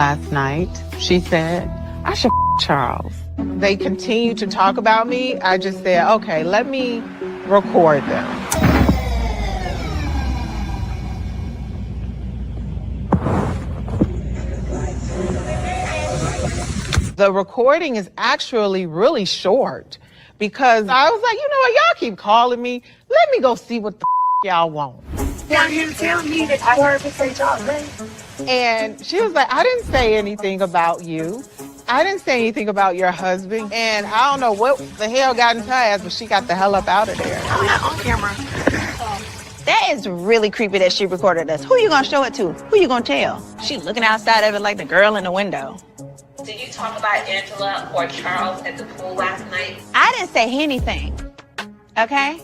last night. She said, I should Charles. They continue to talk about me. I just said, okay, let me record them. The recording is actually really short because I was like, you know what, y'all keep calling me. Let me go see what the y'all want. Down here to tell me that I heard me say Charles' name. And she was like, I didn't say anything about you. I didn't say anything about your husband. And I don't know what the hell got into her ass, but she got the hell up out of there. I'm not on camera. That is really creepy that she recorded us. Who you gonna show it to? Who you gonna tell? She looking outside of it like the girl in the window. Did you talk about Angela or Charles at the pool last night? I didn't say anything, okay?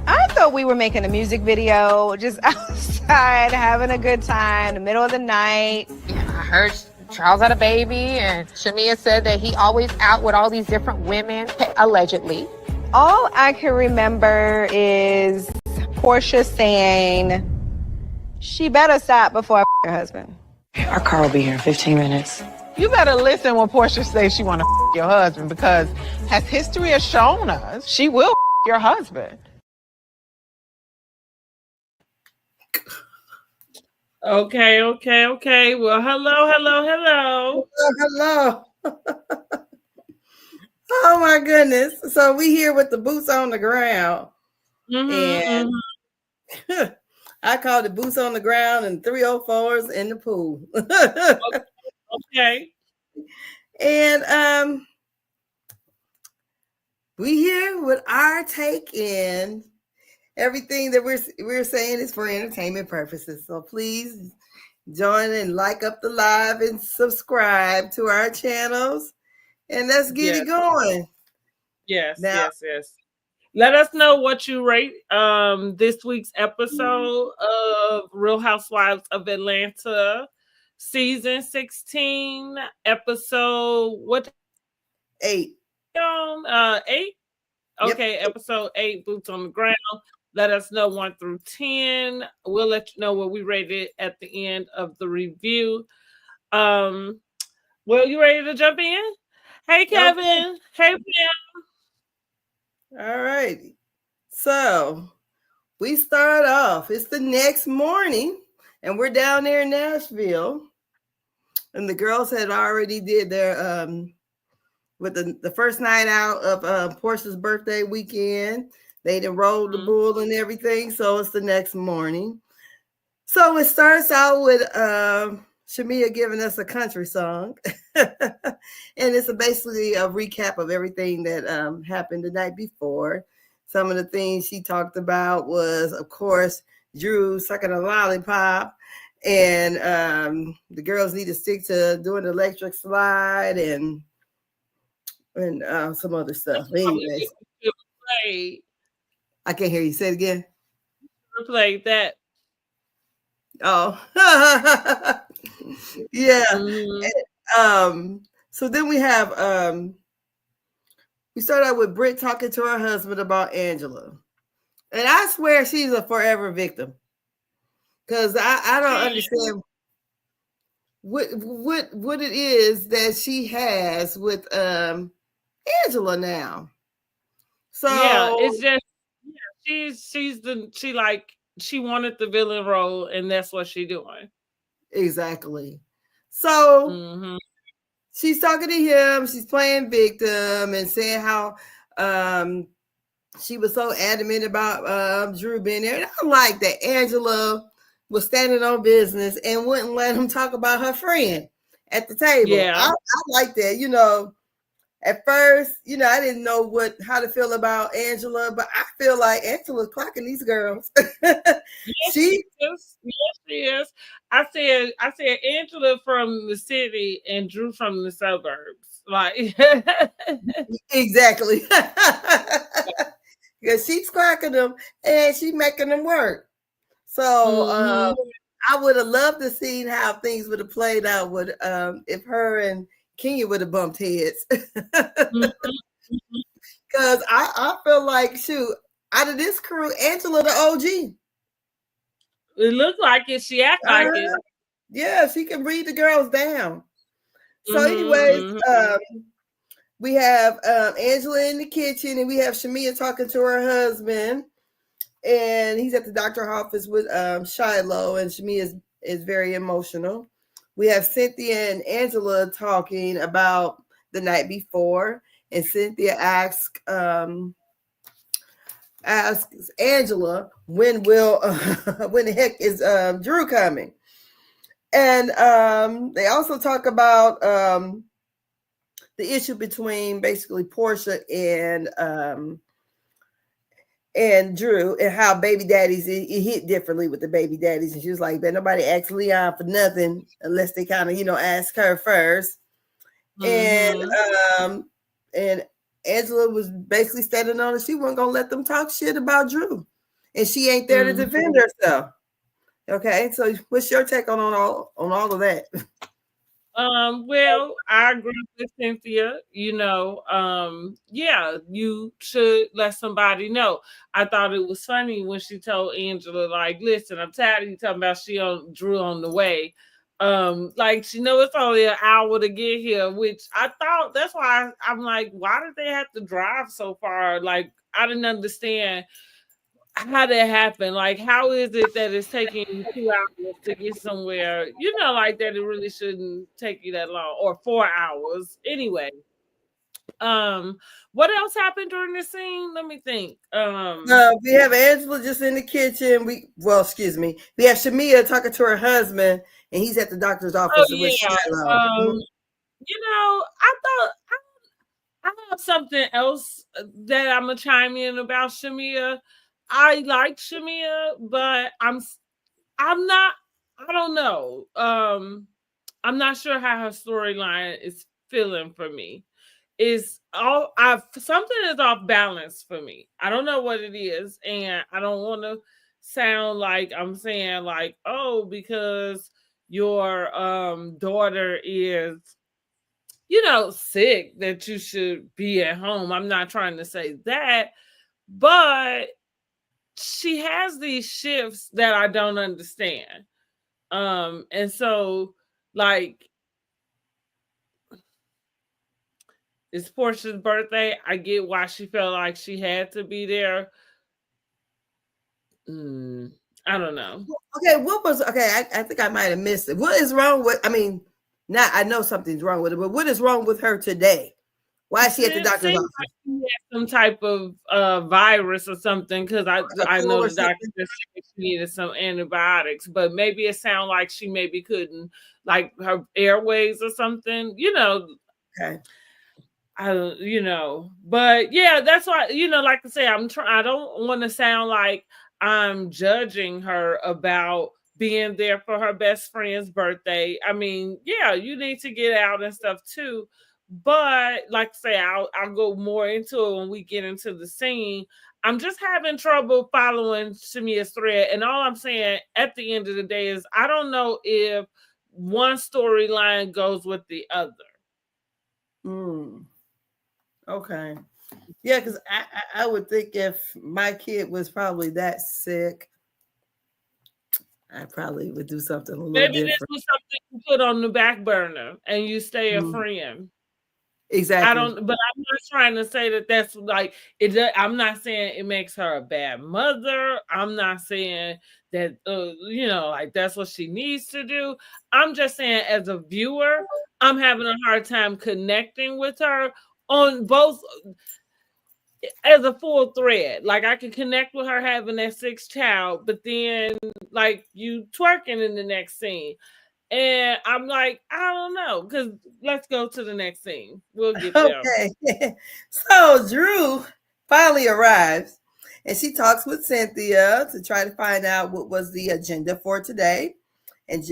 I thought we were making a music video, just outside, having a good time, in the middle of the night. Yeah, I heard Charles had a baby, and Shamia said that he always out with all these different women, allegedly. All I can remember is Porsha saying, she better stop before I f her husband. Our car will be here in 15 minutes. You better listen when Porsha says she want to your husband, because as history has shown us, she will your husband. Okay. Well, hello. Hello. Oh my goodness. So we here with the boots on the ground. And I call it boots on the ground and 304s in the pool. Okay. And we here with our take in. Everything that we're saying is for entertainment purposes. So please join and like up the live and subscribe to our channels. And let's get it going. Yes. Let us know what you rate this week's episode of Real Housewives of Atlanta, season 16, episode what? 8. 8? Okay, yep. Episode 8, Boots on the Ground. Let us know 1 through 10. We'll let you know what we rated at the end of the review. Well, you ready to jump in? Hey, Kevin. Okay. Hey, Pam. All right. So we start off. It's the next morning, and we're down there in Nashville. And the girls had already did their with the first night out of Porsha's birthday weekend. They done rolled the bull and everything. So it's the next morning. So it starts out with Shamia giving us a country song. And it's basically a recap of everything that happened the night before. Some of the things she talked about was, of course, Drew sucking a lollipop. And the girls need to stick to doing the electric slide and some other stuff. Anyways, I can't hear you. Say it again. Played that. Oh, yeah. So then we have we start out with Britt talking to her husband about Angela, and I swear she's a forever victim, because I don't understand what it is that she has with Angela now. So yeah, it's just she wanted the villain role, and that's what she's doing. Exactly. So she's talking to him. She's playing victim and saying how she was so adamant about Drew being there. And I like that Angela was standing on business and wouldn't let him talk about her friend at the table. Yeah, I like that. You know, at first, you know, I didn't know how to feel about Angela, but I feel like Angela's clocking these girls. Yes, she is. I said Angela from the city and Drew from the suburbs. Like exactly. Because she's clocking them and she's making them work. So I would have loved to see how things would have played out with if her and Kenya would have bumped heads. Because I feel like, shoot, out of this crew, Angela the OG. It looked like it. She act like it. Yeah, she can read the girls down. So, anyways, we have Angela in the kitchen, and we have Shamia talking to her husband, and he's at the doctor's office with Shiloh, and Shamia is very emotional. We have Cynthia and Angela talking about the night before, and Cynthia asks Angela when the heck is Drew coming, and they also talk about the issue between basically Porsha and Drew, and how baby daddies it hit differently with the baby daddies. And she was like, "Bet nobody asks Leon for nothing unless they kind of ask her first." And Angela was basically standing on it. She wasn't gonna let them talk shit about Drew, and she ain't there to defend herself. Okay, so what's your take on all of that? Well, I agree with Cynthia. Yeah, you should let somebody know. I thought it was funny when she told Angela, like, listen, I'm tired of you talking about she on Drew on the way. Like, she know it's only an hour to get here, which I thought that's why I'm like, why did they have to drive so far? Like, I didn't understand how that happened. Like, how is it that it's taking you 2 hours to get somewhere? Like that it really shouldn't take you that long, or 4 hours. Anyway. What else happened during this scene? Let me think. We have Angela just in the kitchen. We have Shamia talking to her husband, and he's at the doctor's office with Shiloh. I have something else that I'm gonna chime in about Shamia. I like Shamia, but I don't know. I'm not sure how her storyline is feeling for me. Something is off balance for me. I don't know what it is, and I don't want to sound like I'm saying like, oh, because your daughter is sick that you should be at home. I'm not trying to say that, but she has these shifts that I don't understand. And so, like, it's Porsha's birthday. I get why she felt like she had to be there. I don't know. Okay, I think I might have missed it. What is wrong with, I know something's wrong with it, but what is wrong with her today? Why is she at the doctor's office? Like she had some type of virus or something, because I know the doctor said she needed some antibiotics, but maybe it sounded like she maybe couldn't, like her airways or something, Okay. But yeah, that's why, like I say, I don't want to sound like I'm judging her about being there for her best friend's birthday. I mean, yeah, you need to get out and stuff too. But like I say, I'll go more into it when we get into the scene. I'm just having trouble following Shamia's thread. And all I'm saying at the end of the day is I don't know if one storyline goes with the other. Okay. Yeah, because I would think if my kid was probably that sick, I probably would do something a little different. Maybe this was something you put on the back burner and you stay a friend. Exactly. But I'm not trying to say that that's like it. I'm not saying it makes her a bad mother. I'm not saying that like that's what she needs to do. I'm just saying as a viewer, I'm having a hard time connecting with her on both as a full thread. Like I can connect with her having that sixth child, but then like you twerking in the next scene. And I'm like, I don't know, because let's go to the next scene. We'll get there. Okay. So Drew finally arrives, and she talks with Cynthia to try to find out what was the agenda for today. And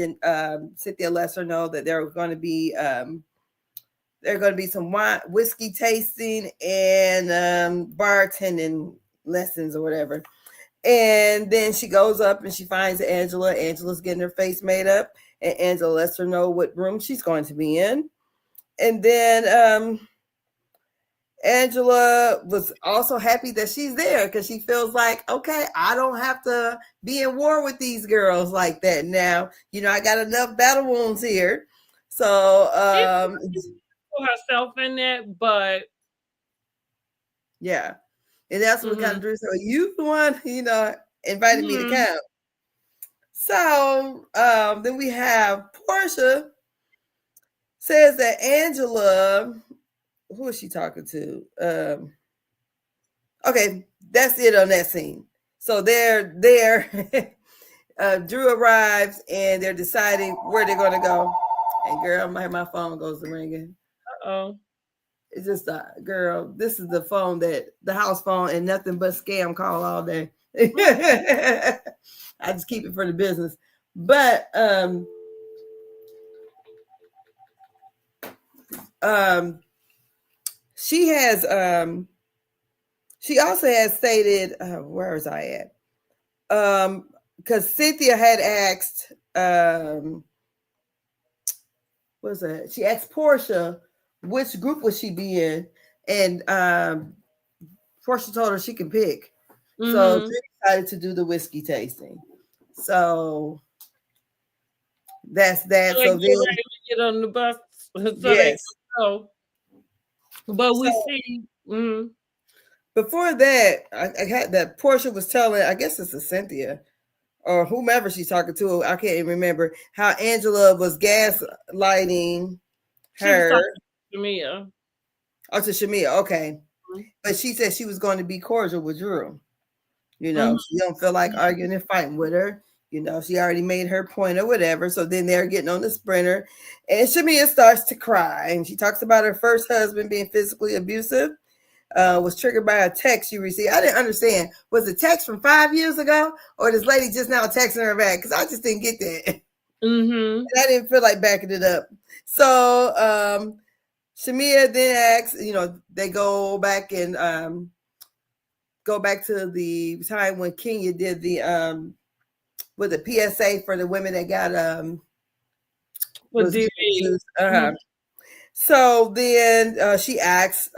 Cynthia lets her know that there are going to be some whiskey tasting and bartending lessons or whatever. And then she goes up and she finds Angela. Angela's getting her face made up. And Angela lets her know what room she's going to be in. And then Angela was also happy that she's there because she feels like, okay, I don't have to be in war with these girls like that now. I got enough battle wounds here. So put herself in that, but yeah. And that's what kind of drew. So you the one, invited me to come. So then we have Porsha says that Angela, who is she talking to? Okay, that's it on that scene. So they're there. Drew arrives and they're deciding where they're going to go. And girl, my phone goes ringing. Uh-oh. It's just girl, this is the phone the house phone, and nothing but scam call all day. I just keep it for the business. But she has she also has stated, where was I at? Because Cynthia had asked, what was that? She asked Porsha which group would she be in, and Porsha told her she can pick. So she decided to do the whiskey tasting. So that's that. So then get on the bus. So yes. But we see. Before that, I had that Porsha was telling, I guess it's a Cynthia or whomever she's talking to, I can't even remember, how Angela was gaslighting her. To Shamia. Oh, to Shamia, okay. But she said she was going to be cordial with Drew. She don't feel like arguing and fighting with her. She already made her point or whatever. So then they're getting on the sprinter. And Shamia starts to cry. And she talks about her first husband being physically abusive. Was triggered by a text she received. I didn't understand. Was the text from 5 years ago? Or this lady just now texting her back? Because I just didn't get that. And I didn't feel like backing it up. So Shamia then asks, they go back and go back to the time when Kenya did the with the PSA for the women that got So then she asks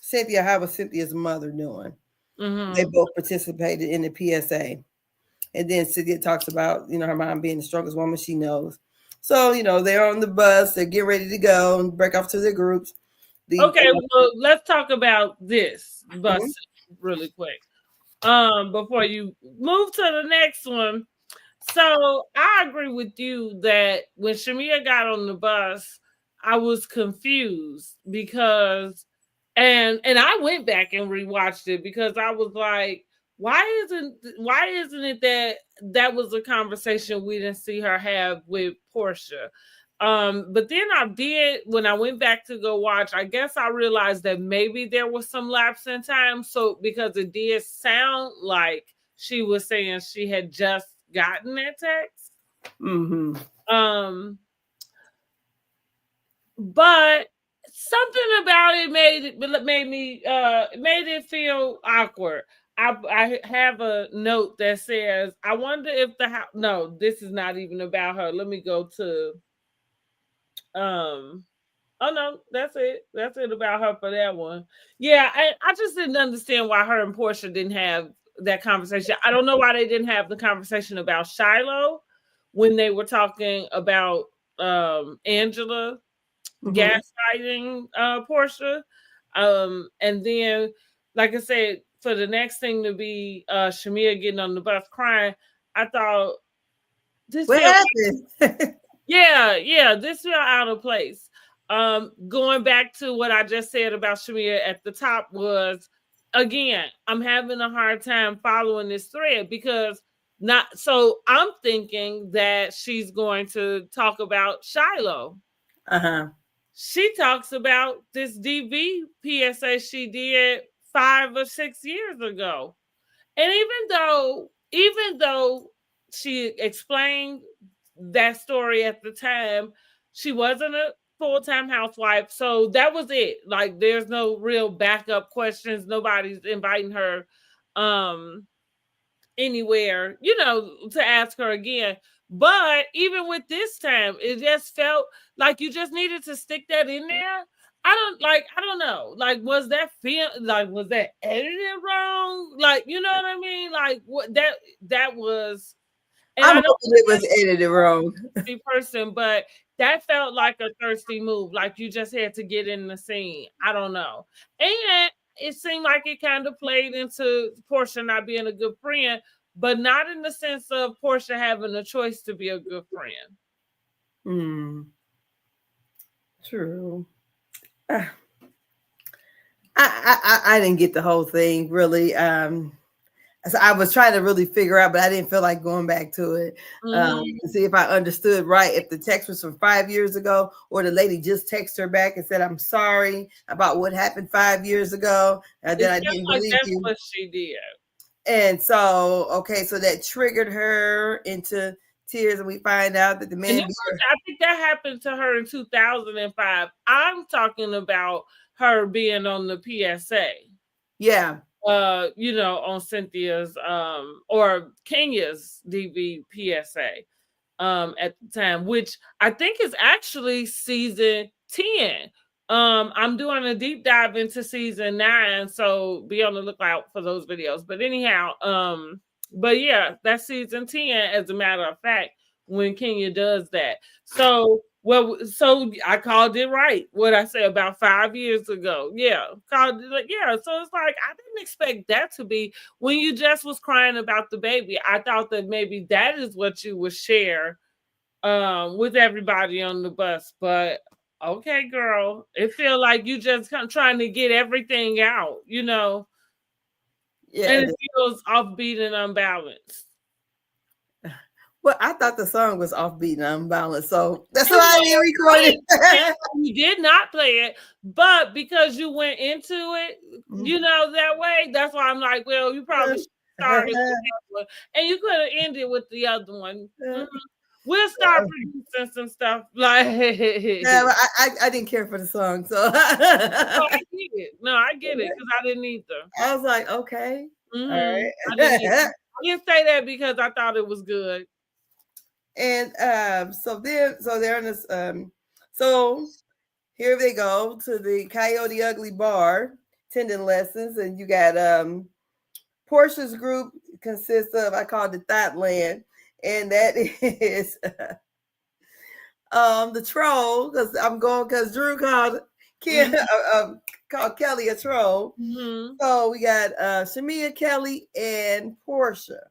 Cynthia, how was Cynthia's mother doing? They both participated in the PSA. And then Cynthia talks about, her mom being the strongest woman she knows. So, they're on the bus, they're getting ready to go and break off to their groups. Well, let's talk about this bus really quick. Before you move to the next one. So I agree with you that when Shamia got on the bus, I was confused because and I went back and rewatched it because I was like, why isn't it that was a conversation we didn't see her have with Porsha? But then when I went back to go watch, I guess I realized that maybe there was some lapse in time. So because it did sound like she was saying she had just gotten that text. But something about it made it feel awkward. I have a note that says, I wonder if no, this is not even about her. Let me go to oh no, that's it about her for that one. Yeah, I just didn't understand why her and Porsha didn't have that conversation. I don't know why they didn't have the conversation about Shiloh when they were talking about Angela gaslighting Porsha. And then, like I said, for the next thing to be Shamia getting on the bus crying, I thought this what happened? This felt out of place. Going back to what I just said about Shamia at the top was, again, I'm having a hard time following this thread because I'm thinking that she's going to talk about Shiloh. She talks about this DV PSA she did 5 or 6 years ago. And even though she explained that story at the time, she wasn't a full-time housewife. So that was it. Like, there's no real backup questions. Nobody's inviting her anywhere, to ask her again. But even with this time, it just felt like you just needed to stick that in there. I don't know. Like, was that edited wrong? Like, you know what I mean? Like, what that was. And I'm hoping it was edited wrong. Person, but that felt like a thirsty move. Like you just had to get in the scene. I don't know. And it seemed like it kind of played into Porsha not being a good friend, but not in the sense of Porsha having a choice to be a good friend. True. I didn't get the whole thing really. So I was trying to really figure out, but I didn't feel like going back to it to see if I understood right. If the text was from 5 years ago, or the lady just texted her back and said, "I'm sorry about what happened 5 years ago," and then I didn't believe that's you. what she did. And so, okay, so that triggered her into tears, and we find out that the man. I think that happened to her in 2005. I'm talking about her being on the PSA. Yeah. On Cynthia's or Kenya's DV PSA at the time, which I think is actually season 10. I'm doing a deep dive into season 9, so be on the lookout for those videos. But anyhow, but yeah, that's season 10, as a matter of fact, when Kenya does that. So I called it right. What I said about 5 years ago. Yeah. Called it So it's like I didn't expect that to be when you just was crying about the baby. I thought that maybe that is what you would share with everybody on the bus. But okay, girl. It feel like you just trying to get everything out, Yeah. And it feels offbeat and unbalanced. Well, I thought the song was offbeat and unbalanced, so that's why I didn't record it. You did not play it, but because you went into it, that way, that's why I'm like, well, you probably should start with that one, and you could have ended with the other one. We'll start producing some stuff like. Yeah, I didn't care for the song, so. I get it. No, I get it because I didn't either. I was like, okay, all right. I didn't say that because I thought it was good. And so they're in this. So here they go to the Coyote Ugly bar, tendon lessons, and you got Porsha's group consists of, I call it the Thought Land, and that is the troll, because Drew called Kelly a troll. So we got Shamia, Kelly, and Porsha.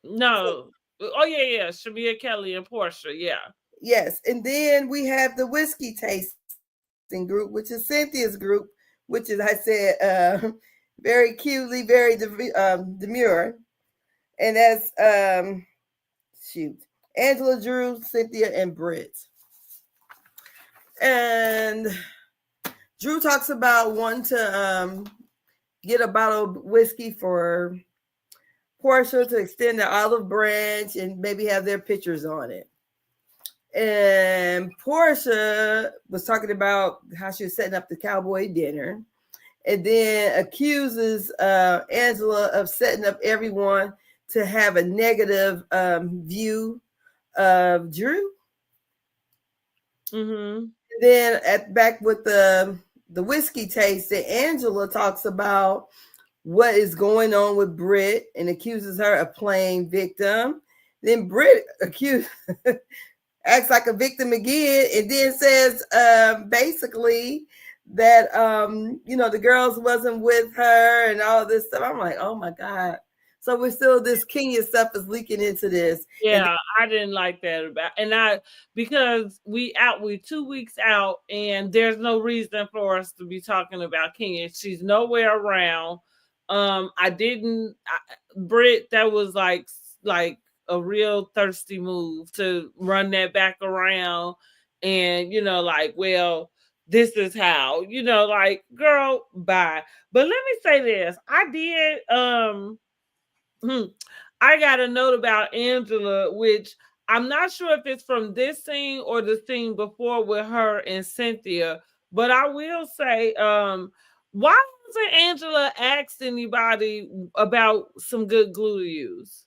No. Oh, yeah. Shamia, Kelly, and Porsha, yeah. Yes, and then we have the whiskey tasting group, which is Cynthia's group, which is, I said, very cutely, very demure. And that's, Angela, Drew, Cynthia, and Britt. And Drew talks about wanting to get a bottle of whiskey for Porsha to extend the olive branch and maybe have their pictures on it. And Porsha was talking about how she was setting up the cowboy dinner, and then accuses Angela of setting up everyone to have a negative view of Drew. And then back with the whiskey tasting, Angela talks about what is going on with Britt and accuses her of playing victim. Then Britt acts like a victim again, and then says basically that the girls wasn't with her and all this stuff. I'm like, oh my God. So we're still, this Kenya stuff is leaking into this. Yeah, I didn't like that because we 2 weeks out and there's no reason for us to be talking about Kenya. She's nowhere around. Britt, that was like a real thirsty move to run that back around and, well, this is how, girl, bye. But let me say this. I got a note about Angela, which I'm not sure if it's from this scene or the scene before with her and Cynthia, but I will say, why hasn't Angela asked anybody about some good glue to use?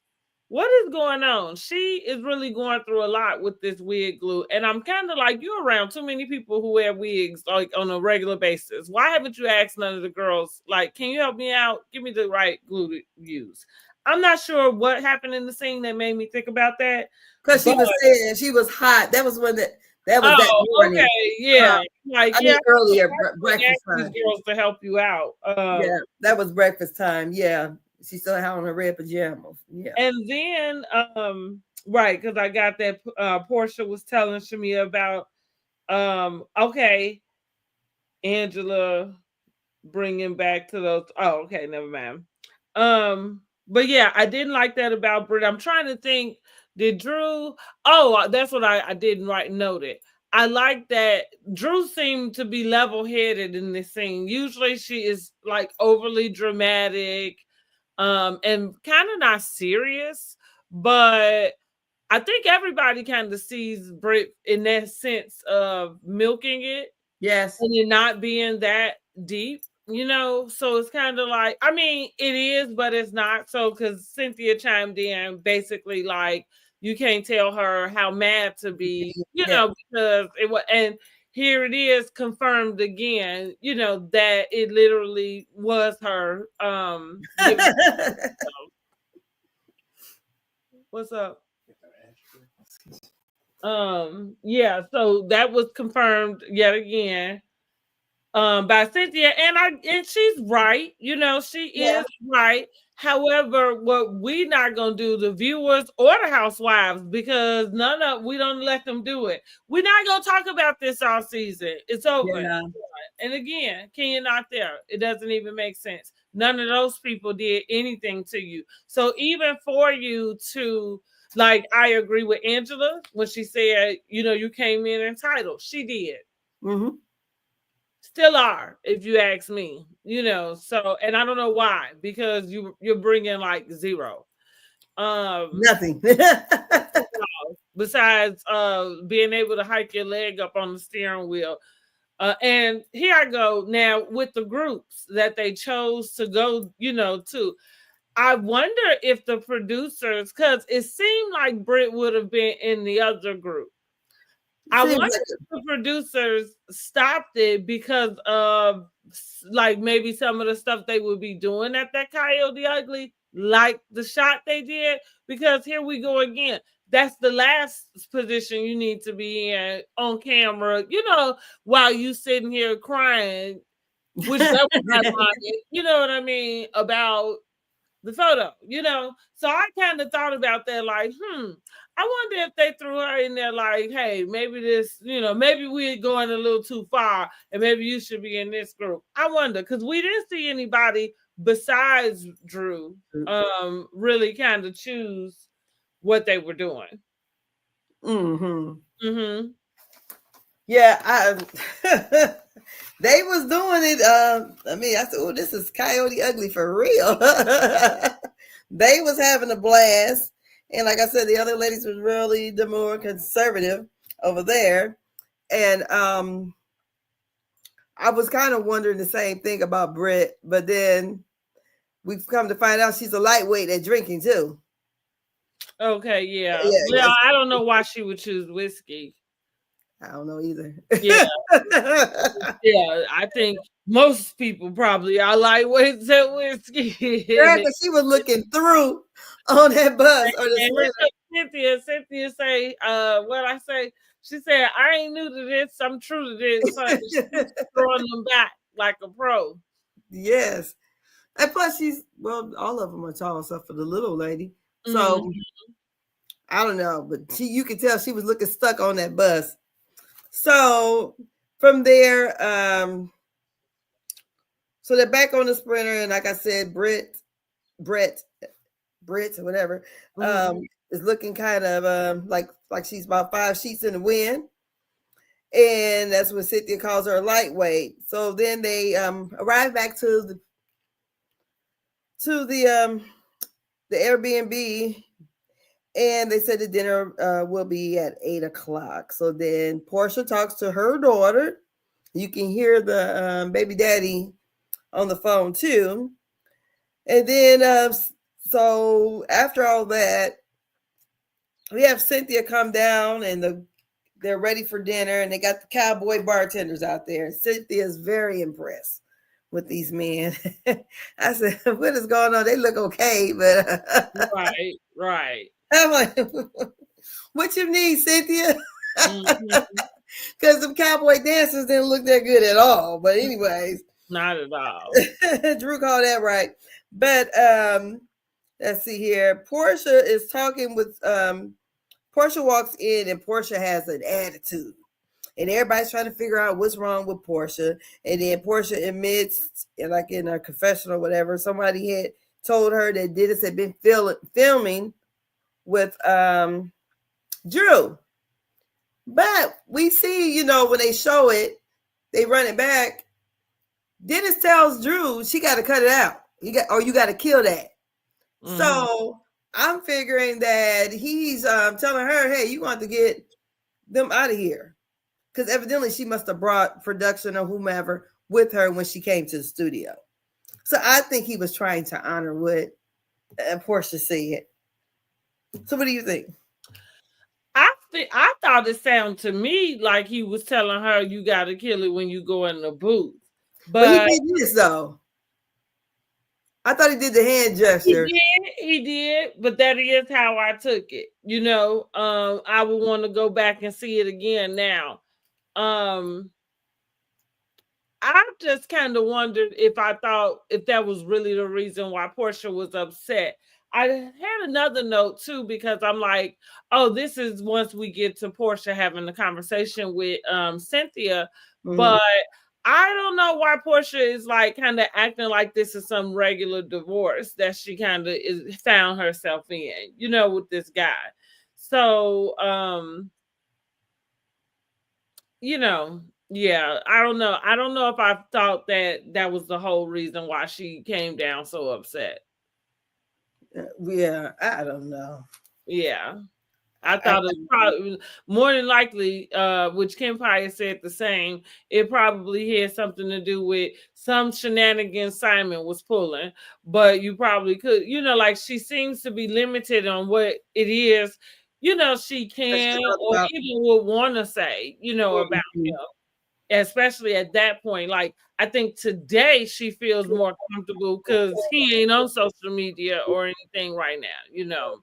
What is going on? She is really going through a lot with this wig glue. And I'm kind of like, you're around too many people who wear wigs like on a regular basis. Why haven't you asked none of the girls, like, can you help me out? Give me the right glue to use. I'm not sure what happened in the scene that made me think about that. Because she was saying she was hot. That was when That was that Oh, morning. okay, yeah. Like, I mean, earlier, breakfast ask these time. girls to help you out. Yeah, that was breakfast time. Yeah. She still had on her red pajamas. Yeah. And then, right, because I got that Porsha was telling Shamia about, okay, Angela bringing back to those. Oh, okay, never mind. But yeah, I didn't like that about Britt. I'm trying to think. Did Drew? Oh, that's what I didn't note it. I like that Drew seemed to be level-headed in this scene. Usually she is like overly dramatic, and kind of not serious, but I think everybody kind of sees Britt in that sense of milking it. Yes. And it not being that deep, so it's kind of like, I mean, it is, but it's not. So, because Cynthia chimed in basically like, you can't tell her how mad to be, because it was, and here it is confirmed again, that it literally was her. What's up? Yeah, so that was confirmed yet again by Cynthia, and she's right. She is right. However, what we not gonna do, the viewers or the housewives, because we don't let them do it. We're not gonna talk about this all season. It's over. Yeah. And again, Kenya not there. It doesn't even make sense. None of those people did anything to you. So even for you to, like, I agree with Angela when she said, you came in entitled. She did. Mm-hmm. Still are, if you ask me, so, and I don't know why, because you're bringing like zero. Nothing. Besides being able to hike your leg up on the steering wheel. And here I go now with the groups that they chose to go, to. I wonder if the producers, because it seemed like Britt would have been in the other group. I wonder if the producers stopped it because of, like, maybe some of the stuff they would be doing at that Coyote Ugly, like the shot they did. Because here we go again. That's the last position you need to be in on camera, while you sitting here crying, which that was ironic, you know what I mean, about the photo, So I kind of thought about that, like, I wonder if they threw her in there like, hey, maybe this, maybe we're going a little too far and maybe you should be in this group. I wonder, because we didn't see anybody besides Drew really kind of choose what they were doing. Mm-hmm. Mm-hmm. Yeah, they was doing it. I said, oh, this is Coyote Ugly for real. They was having a blast. And like I said, the other ladies was really the more conservative over there. And I was kind of wondering the same thing about Britt, but then we've come to find out she's a lightweight at drinking too. Okay, yeah. Well, I don't know why she would choose whiskey. I don't know either. Yeah. Yeah, I think most people probably are lightweights at whiskey. Yeah, because she was looking through on that bus. Cynthia say, what I say? She said, I ain't new to this. I'm true to this. So she's throwing them back like a pro. Yes. And plus all of them are tall except for the little lady. So I don't know, but you could tell she was looking stuck on that bus. So from there, so they're back on the sprinter, and like I said, Britt, whatever, is looking kind of like she's about 5 sheets in the wind, and that's when Cynthia calls her a lightweight. So then they arrive back to the Airbnb. And they said the dinner will be at 8:00. So then Porsha talks to her daughter. You can hear the baby daddy on the phone too. And then, so after all that, we have Cynthia come down and they're ready for dinner. And they got the cowboy bartenders out there. Cynthia is very impressed with these men. I said, what is going on? They look okay, but right. I'm like, what you need, Cynthia? Because the cowboy dancers didn't look that good at all. But anyways, Not at all. Drew called that right. But let's see here. Porsha is talking with Porsha walks in and Porsha has an attitude. And everybody's trying to figure out what's wrong with Porsha. And then Porsha admits, like in a confession or whatever, somebody had told her that Dennis had been filming with Drew. But we see, when they show it, they run it back. Dennis tells Drew she got to cut it out. You got to kill that. Mm-hmm. So I'm figuring that he's telling her, hey, you want to get them out of here. Because evidently she must have brought production or whomever with her when she came to the studio. So I think he was trying to honor what Porsha said. So what do you think? I thought it sounded to me like he was telling her you got to kill it when you go in the booth. But he did this though. I thought he did the hand gesture. He did, but that is how I took it. I would want to go back and see it again now. I just kind of wondered if that was really the reason why Porsha was upset. I had another note too, because I'm like, oh, this is once we get to Porsha having the conversation with Cynthia, but I don't know why Porsha is like kind of acting like this is some regular divorce that she kind of found herself in, with this guy. So, yeah, I don't know. I don't know if I thought that was the whole reason why she came down so upset. Yeah, I don't know. Yeah. I thought it probably more than likely, which Kim Pye said the same, it probably had something to do with some shenanigans Simon was pulling, but you probably could, like she seems to be limited on what it is, she can or even would want to say, about him, especially at that point. Like, I think today she feels more comfortable because he ain't on social media or anything right now,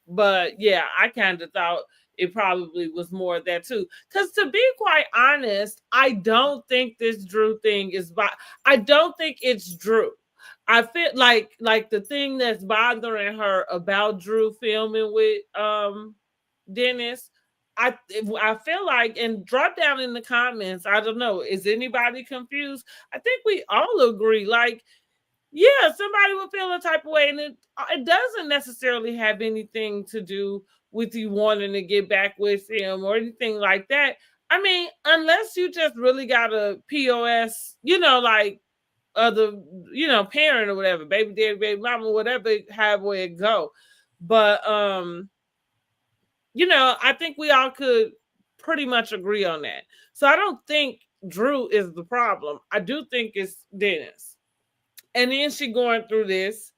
But yeah, I kind of thought it probably was more of that too. Because to be quite honest, I don't think this Drew thing I don't think it's Drew. I feel like the thing that's bothering her about Drew filming with Dennis, I feel like, and drop down in the comments, I don't know, is anybody confused? I think we all agree, like, yeah, somebody will feel a type of way, and it doesn't necessarily have anything to do with you wanting to get back with him or anything like that. I mean, unless you just really got a POS, like other, parent or whatever, baby daddy, baby mama, whatever, however it go. But I think we all could pretty much agree on that. So I don't think Drew is the problem. I do think it's Dennis. And then she going through this.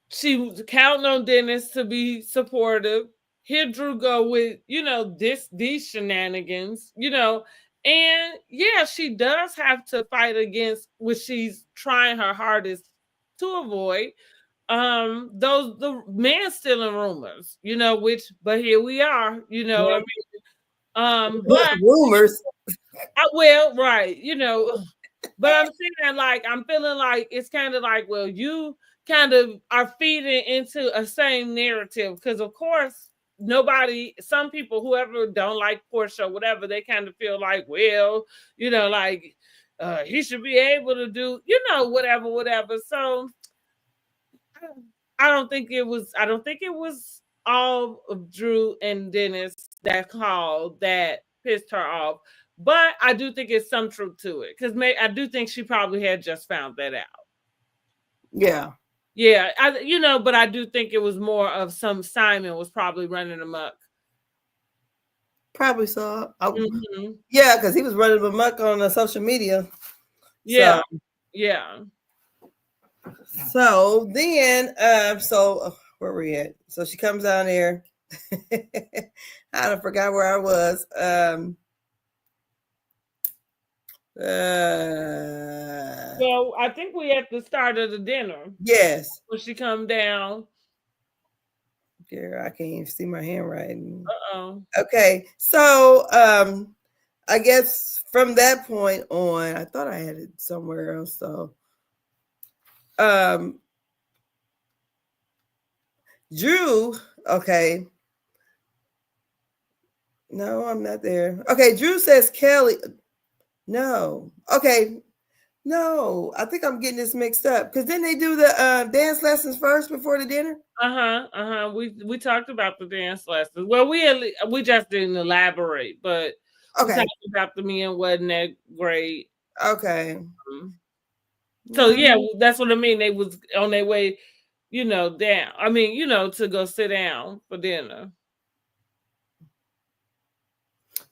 She was counting on Dennis to be supportive. Here Drew go with, these shenanigans, and yeah, she does have to fight against, which she's trying her hardest to avoid, the man stealing rumors, but here we are, what I mean? But rumors. Well, right, but I'm saying, like, I'm feeling like it's kind of like, well, you kind of are feeding into a same narrative, because of course some people, whoever don't like Porsha, whatever, they kind of feel like, well, like he should be able to do, whatever. So I don't think it was all of Drew and Dennis that called that pissed her off. But I do think it's some truth to it, because I do think she probably had just found that out. Yeah. Yeah, but I do think it was more of some Simon was probably running amok. Probably so. Yeah, because he was running amok on social media. Yeah, so. Yeah. So then, where were we at? So she comes down there. I forgot where I was. So I think we at the start of the dinner. Yes. When she come down. Girl, I can't even see my handwriting. Uh-oh. Okay, so I guess from that point on, I thought I had it somewhere else. So Drew, okay. No, I'm not there. Okay, Drew says Kelly. No. Okay. No, I think I'm getting this mixed up. Because then they do the dance lessons first before the dinner. We talked about the dance lessons. Well, we just didn't elaborate, but we Okay. talked about the men wasn't that great. Okay. So yeah, that's what I mean. They was on their way, down. I mean, to go sit down for dinner.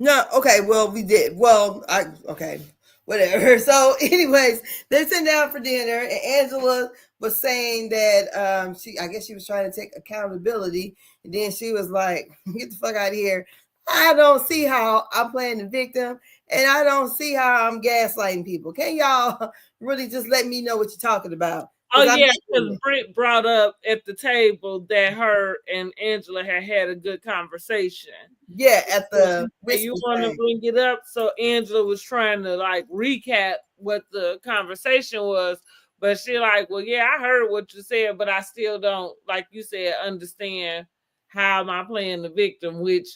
No, okay, well, we did. Well, okay, whatever. So, anyways, they're sitting down for dinner, and Angela was saying that I guess she was trying to take accountability, and then she was like, "Get the fuck out of here! I don't see how I'm playing the victim, and I don't see how I'm gaslighting people. Can y'all really just let me know what you're talking about?" Oh yeah, because Britt brought up at the table that her and Angela had a good conversation. Yeah, at the you want to bring it up, so Angela was trying to like recap what the conversation was, but she like, well, yeah, I heard what you said, but I still don't, like you said, understand how am I playing the victim, which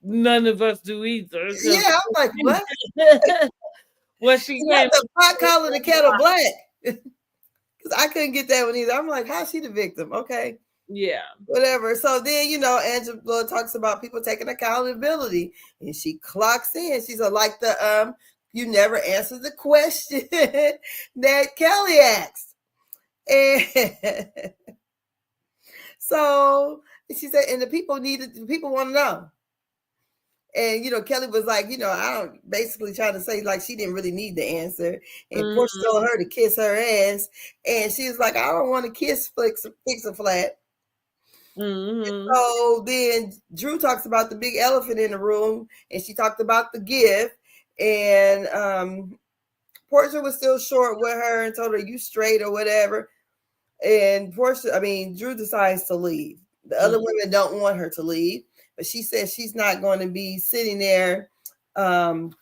none of us do either. Yeah, I'm like, what? Well, she had the pot calling the kettle black. I couldn't get that one either. I'm like, how's she the victim? Okay. Yeah. Whatever. So then, Angela talks about people taking accountability, and she clocks in. She's like you never answered the question that Kelly asked. And so she said, and the people want to know. And Kelly was like, I don't basically trying to say like she didn't really need the answer. And Porsha told her to kiss her ass. And she was like, I don't want to kiss Fix a Flat. So then Drew talks about the big elephant in the room, and she talked about the gift. And Porsha was still short with her and told her, you straight or whatever. And Drew decides to leave. The other women don't want her to leave. But she says she's not going to be sitting there, and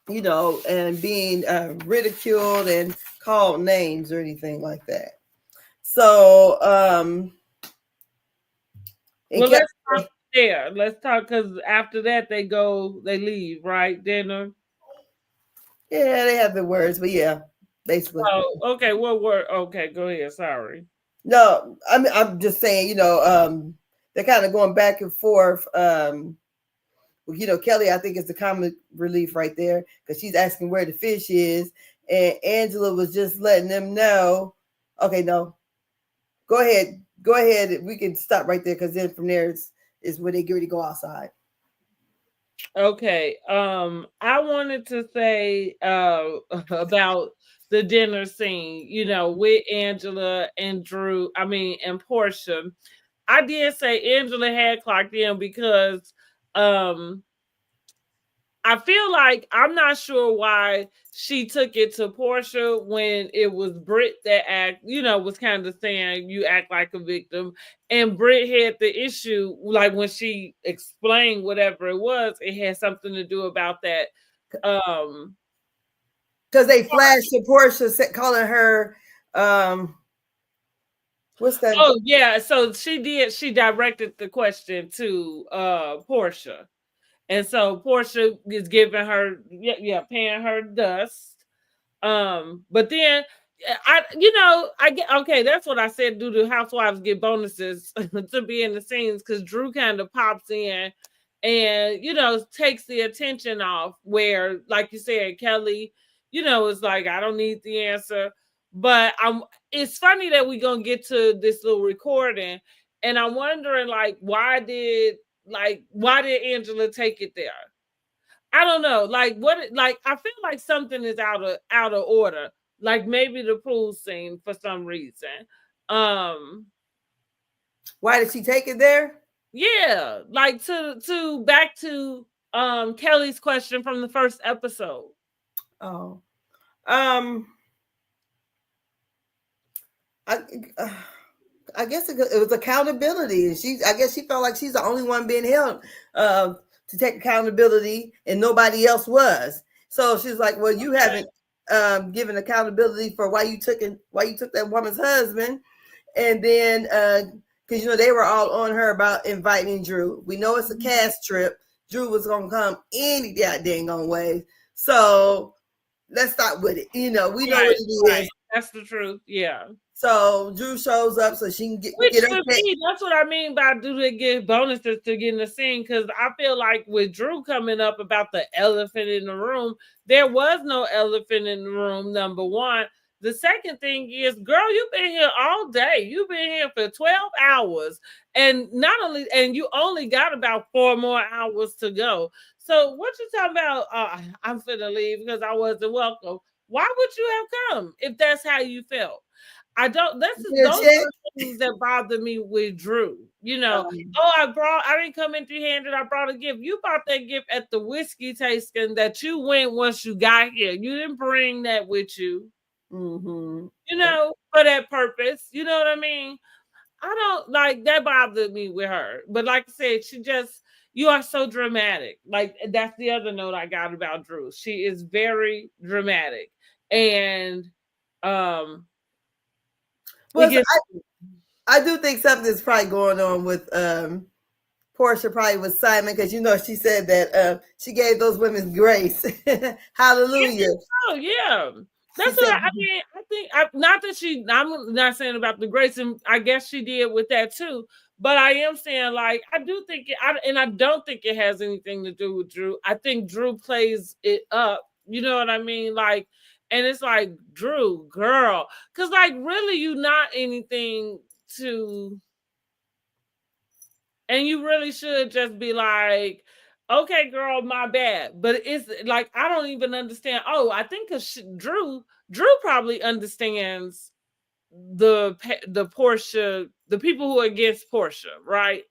being ridiculed and called names or anything like that. So, let's talk there. Let's talk, because after that they leave, right? Dinner. Yeah, they have the words, but yeah, basically. Oh, okay. What word? Okay, go ahead. Sorry. No, I'm just saying, they're kind of going back and forth. Kelly, I think is the comic relief right there, because she's asking where the fish is, and Angela was just letting them know. Okay, no, go ahead. We can stop right there, because then from there is where they get ready to go outside. Okay. I wanted to say about the dinner scene, with Angela and Drew. And Porsha. I did say Angela had clocked in because I feel like I'm not sure why she took it to Porsha when it was Britt that was kind of saying you act like a victim. And Britt had the issue, like when she explained whatever it was, it had something to do about that. Because they flashed to Porsha calling her, what's that? Oh, yeah. So she directed the question to Porsha. And so Porsha is giving her, paying her dust. But then I get, okay, that's what I said. Do the housewives get bonuses to be in the scenes? Because Drew kind of pops in and takes the attention off, where, like you said, Kelly, is like, I don't need the answer. But it's funny that we're gonna get to this little recording, and I'm wondering, like, why did Angela take it there? I don't know. Like, I feel like something is out of order. Like maybe the pool scene for some reason. Why did she take it there? Yeah, like to back to Kelly's question from the first episode. Oh. I guess it was accountability. And I guess she felt like she's the only one being held to take accountability and nobody else was. So she's like, well, you haven't given accountability for why you took that woman's husband. And then, because, they were all on her about inviting Drew. We know it's a cast trip. Drew was going to come any goddamn way. So let's start with it. We know what it is. That's the truth. Yeah. So Drew shows up so she can get her. That's what I mean by do they get bonuses to get in the scene? Because I feel like with Drew coming up about the elephant in the room, there was no elephant in the room, number one. The second thing is, girl, you've been here all day. You've been here for 12 hours. And you only got about 4 more hours to go. So what you talking about? I'm finna leave because I wasn't welcome. Why would you have come if that's how you felt? Those are the things that bother me with Drew. I didn't come empty-handed. I brought a gift. You bought that gift at the whiskey tasting that you went once you got here. You didn't bring that with you. Mm-hmm. For that purpose. You know what I mean? I don't like that bothered me with her. But like I said, you are so dramatic. Like that's the other note I got about Drew. She is very dramatic. And I do think something's probably going on with Porsha, probably with Simon, because she said that she gave those women grace. Hallelujah. Oh yeah. That's what I mean. I think I'm not saying about the grace, and I guess she did with that too. But I am saying, like, I do think I don't think it has anything to do with Drew. I think Drew plays it up. You know what I mean? Like, and it's like, Drew, girl, because like really, you not anything to, and you really should just be like, okay, girl, my bad. But it's like, I don't even understand. Oh, I think Drew probably understands the Porsha, the people who are against Porsha, right?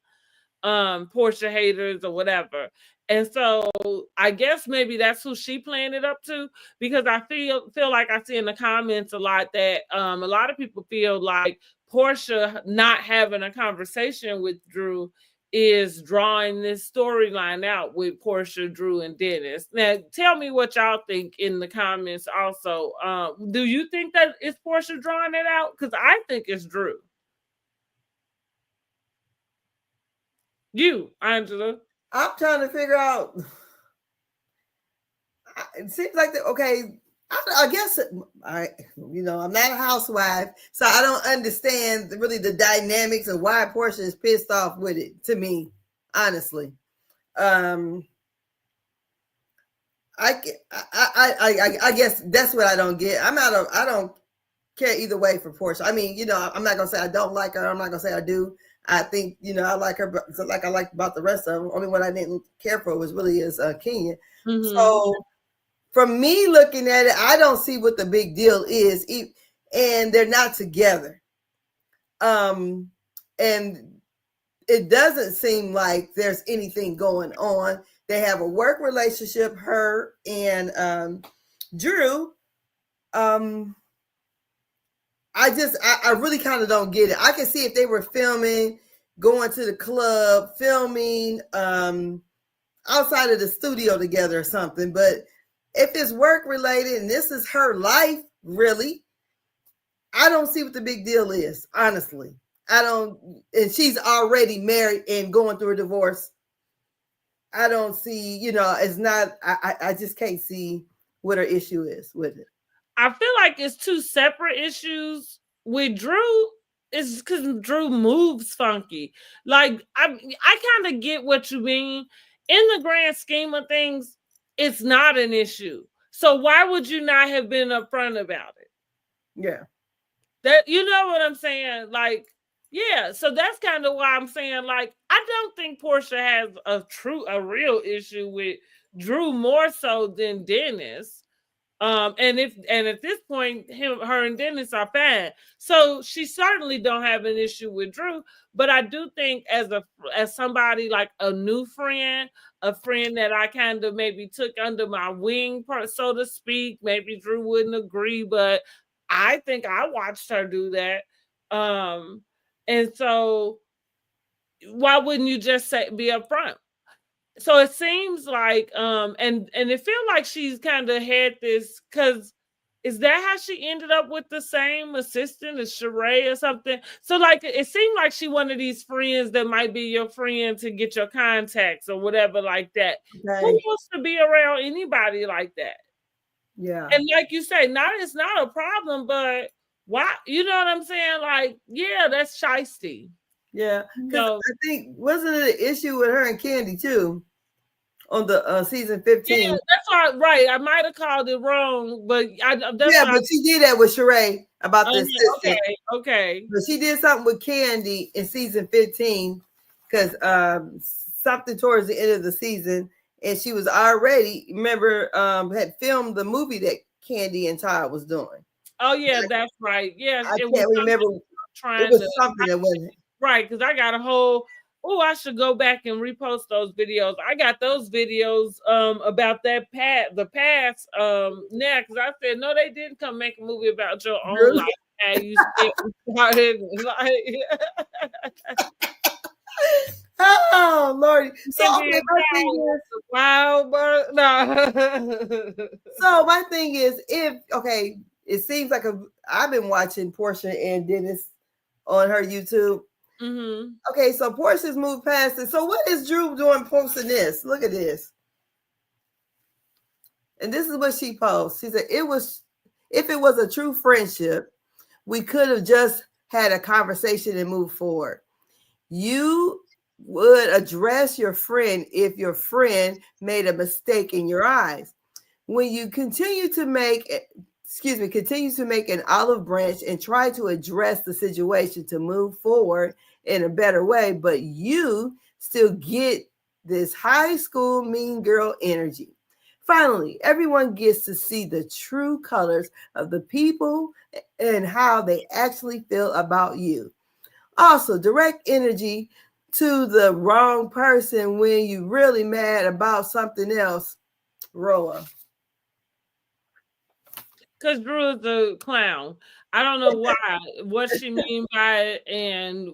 Porsha haters or whatever. And so I guess maybe that's who she playing it up to, because I feel like I see in the comments a lot that a lot of people feel like Porsha not having a conversation with Drew is drawing this storyline out with Porsha, Drew, and Dennis. Now, tell me what y'all think in the comments also. Do you think that it's Porsha drawing it out? Because I think it's Drew. You, Angela. I'm trying to figure out. It seems like I guess I'm not a housewife, so I don't understand really the dynamics of why Porsha is pissed off with it. To me, honestly, I guess that's what I don't get. I don't care either way for Porsha. I mean, I'm not gonna say I don't like her. I'm not gonna say I do. I think I like her, but like I liked about the rest of them. Only one I didn't care for was Kenya. Mm-hmm. So. From me looking at it, I don't see what the big deal is, and they're not together. And it doesn't seem like there's anything going on. They have a work relationship, her and Drew. I really kind of don't get it. I can see if they were filming, going to the club, filming outside of the studio together or something, but if it's work related and this is her life, really, I don't see what the big deal is, honestly. I don't, and she's already married and going through a divorce. I don't see, it's not, I just can't see what her issue is with it. I feel like it's two separate issues. With Drew, it's because Drew moves funky. Like, I kind of get what you mean. In the grand scheme of things, it's not an issue. So why would you not have been upfront about it? Yeah. That, you know what I'm saying? Like, yeah. So that's kind of why I'm saying, like, I don't think Porsha has a real issue with Drew more so than Dennis. And at this point, her and Dennis are fine. So she certainly don't have an issue with Drew. But I do think as somebody like a new friend, a friend that I kind of maybe took under my wing, so to speak, maybe Drew wouldn't agree, but I think I watched her do that. And so why wouldn't you just be upfront? So it seems like and it feels like she's kind of had this, because is that how she ended up with the same assistant as Sheree or something? So like it seemed like she one of these friends that might be your friend to get your contacts or whatever like that. Okay. Who wants to be around anybody like that? Yeah. And like you say, it's not a problem, but why? You know what I'm saying? Like, yeah, that's shiesty. Yeah, because I think wasn't it an issue with her and Candy too on the season 15? Yeah, that's why. Right, I might have called it wrong, but but she did that with Sheree about the assistant. Okay. But she did something with Candy in season 15 because something towards the end of the season, and she was already had filmed the movie that Candy and Todd was doing. Oh yeah, that's right. Yeah, I can't remember. It was something that wasn't right, because I got a whole. Oh, I should go back and repost those videos. I got those videos about the past now, because I said no, they didn't come make a movie about your own life. And you started like oh Lord. So okay, my thing is wild bird. No. So my thing is, it seems like I've been watching Porsha and Dennis on her YouTube. Mm-hmm. Okay, so Porsha's moved past it. So what is Drew doing posting this? Look at this. And this is what she posted. She said, if it was a true friendship, we could have just had a conversation and moved forward. You would address your friend if your friend made a mistake in your eyes. When you continue to make an olive branch and try to address the situation to move forward in a better way, but you still get this high school mean girl energy. Finally, everyone gets to see the true colors of the people and how they actually feel about you. Also, direct energy to the wrong person when you're really mad about something else. RHOA. Because Drew is a clown. I don't know why, what she mean by it, and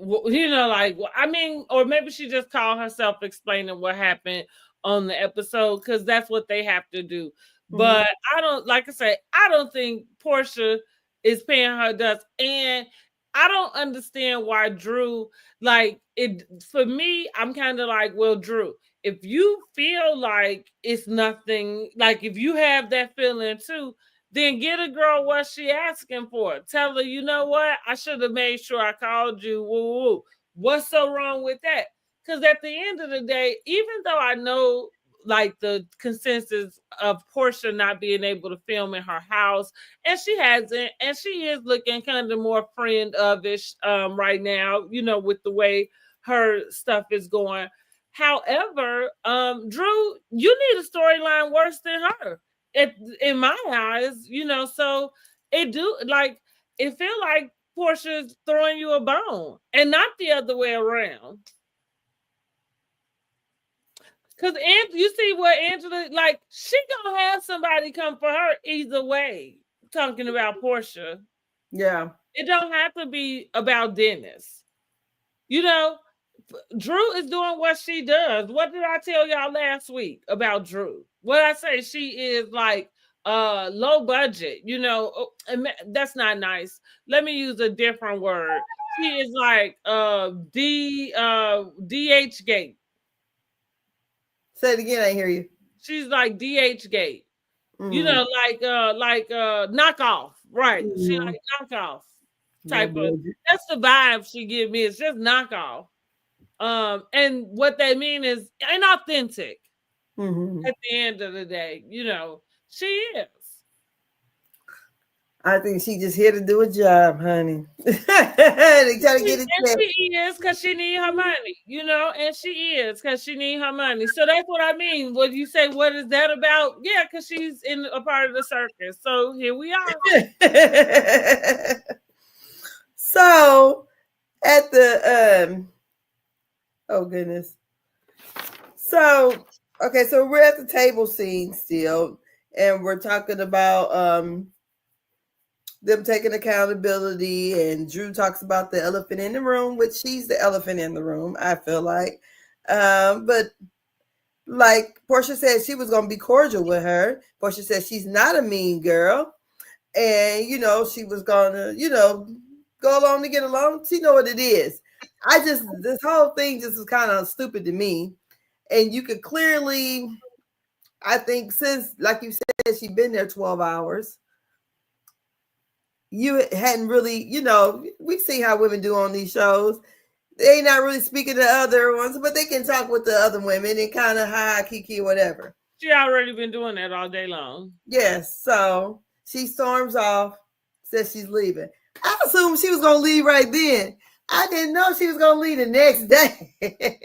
or maybe she just called herself explaining what happened on the episode, because that's what they have to do. Mm-hmm. But I don't think Porsha is paying her dust, and I don't understand why Drew, for me, I'm kind of like, well, Drew, if you feel like it's nothing, like if you have that feeling too, then get a girl what she asking for. Tell her, you know what? I should have made sure I called you. Woo. What's so wrong with that? Because at the end of the day, even though I know like the consensus of Porsha not being able to film in her house, and she hasn't, and she is looking kind of more friend of-ish right now, with the way her stuff is going. However, Drew, you need a storyline worse than her. In my eyes, so it feel like Porsha's throwing you a bone and not the other way around. Because you see what Angela, she gonna have somebody come for her either way, talking about Porsha. Yeah. It don't have to be about Dennis. Drew is doing what she does. What did I tell y'all last week about Drew? What I say, she is like low budget, that's not nice. Let me use a different word. She is like DH gate. Say it again, I hear you. She's like DH gate. Like knockoff, right? Mm-hmm. She like knockoff type of. That's the vibe she give me. It's just knockoff. And what they mean is inauthentic. Mm-hmm. At the end of the day, she is. I think she just here to do a job, honey. They try to get it. And she is because she need her money, and she is because she need her money. So that's what I mean. When you say, what is that about? Yeah, because she's in a part of the circus. So here we are. So at the oh goodness. So okay, so we're at the table scene still, and we're talking about them taking accountability, and Drew talks about the elephant in the room, which she's the elephant in the room, I feel like. But like Porsha said, she was going to be cordial with her. Porsha said she's not a mean girl. And, she was going to, go along to get along. She know what it is. This whole thing just is kind of stupid to me. And you could clearly, I think since, like you said, she'd been there 12 hours. You hadn't really, we see how women do on these shows. They not really speaking to other ones, but they can talk with the other women and kind of hi, kiki, whatever. She already been doing that all day long. Yes. So she storms off, says she's leaving. I assumed she was going to leave right then. I didn't know she was going to leave the next day.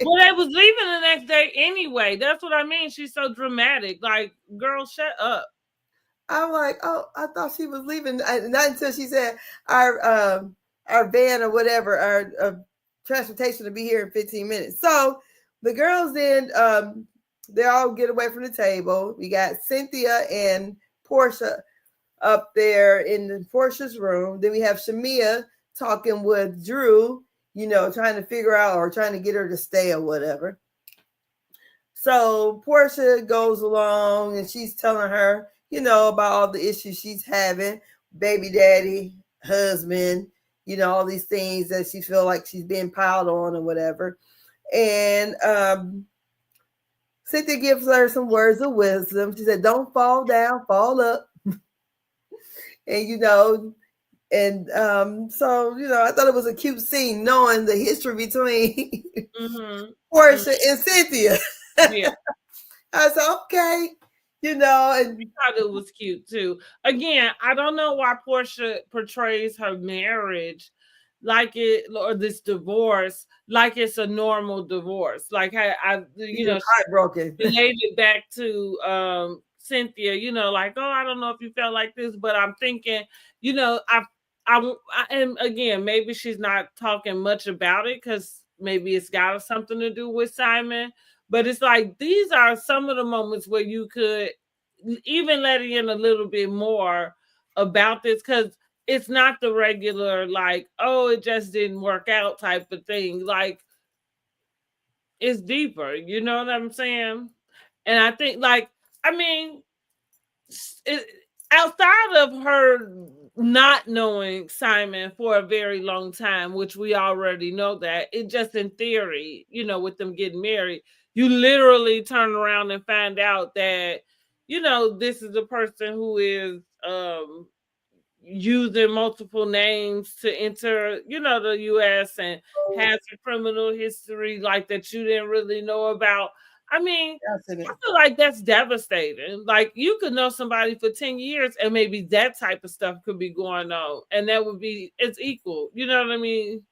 Well, they was leaving the next day anyway. That's what I mean. She's so dramatic. Like, girl, shut up. I'm like, oh, I thought she was leaving. Not until she said our van or whatever, our transportation to be here in 15 minutes. So the girls then, they all get away from the table. We got Cynthia and Porsha up there in Porsha's room. Then we have Shamia talking with Drew, trying to figure out or trying to get her to stay or whatever. So Porsha goes along and she's telling her, about all the issues she's having, baby daddy, husband, all these things that she feel like she's being piled on or whatever. And Cynthia gives her some words of wisdom. She said, don't fall down, fall up. And, so, I thought it was a cute scene knowing the history between Porsha and Cynthia. Yeah. I said, okay. And I thought it was cute too. Again, I don't know why Porsha portrays her marriage like it, or this divorce, like it's a normal divorce. Like heartbroken. Related back to Cynthia, like, oh, I don't know if you felt like this, but I'm thinking, and again, maybe she's not talking much about it because maybe it's got something to do with Simon. But it's like, these are some of the moments where you could even let in a little bit more about this, because it's not the regular, like, oh, it just didn't work out type of thing. Like, it's deeper. You know what I'm saying? And I think, outside of her not knowing Simon for a very long time, which we already know that, it just in theory, with them getting married, you literally turn around and find out that, this is a person who is using multiple names to enter, the U.S. and has a criminal history like that you didn't really know about. I mean, I feel like that's devastating. Like, you could know somebody for 10 years and maybe that type of stuff could be going on. And that would be, it's equal. You know what I mean?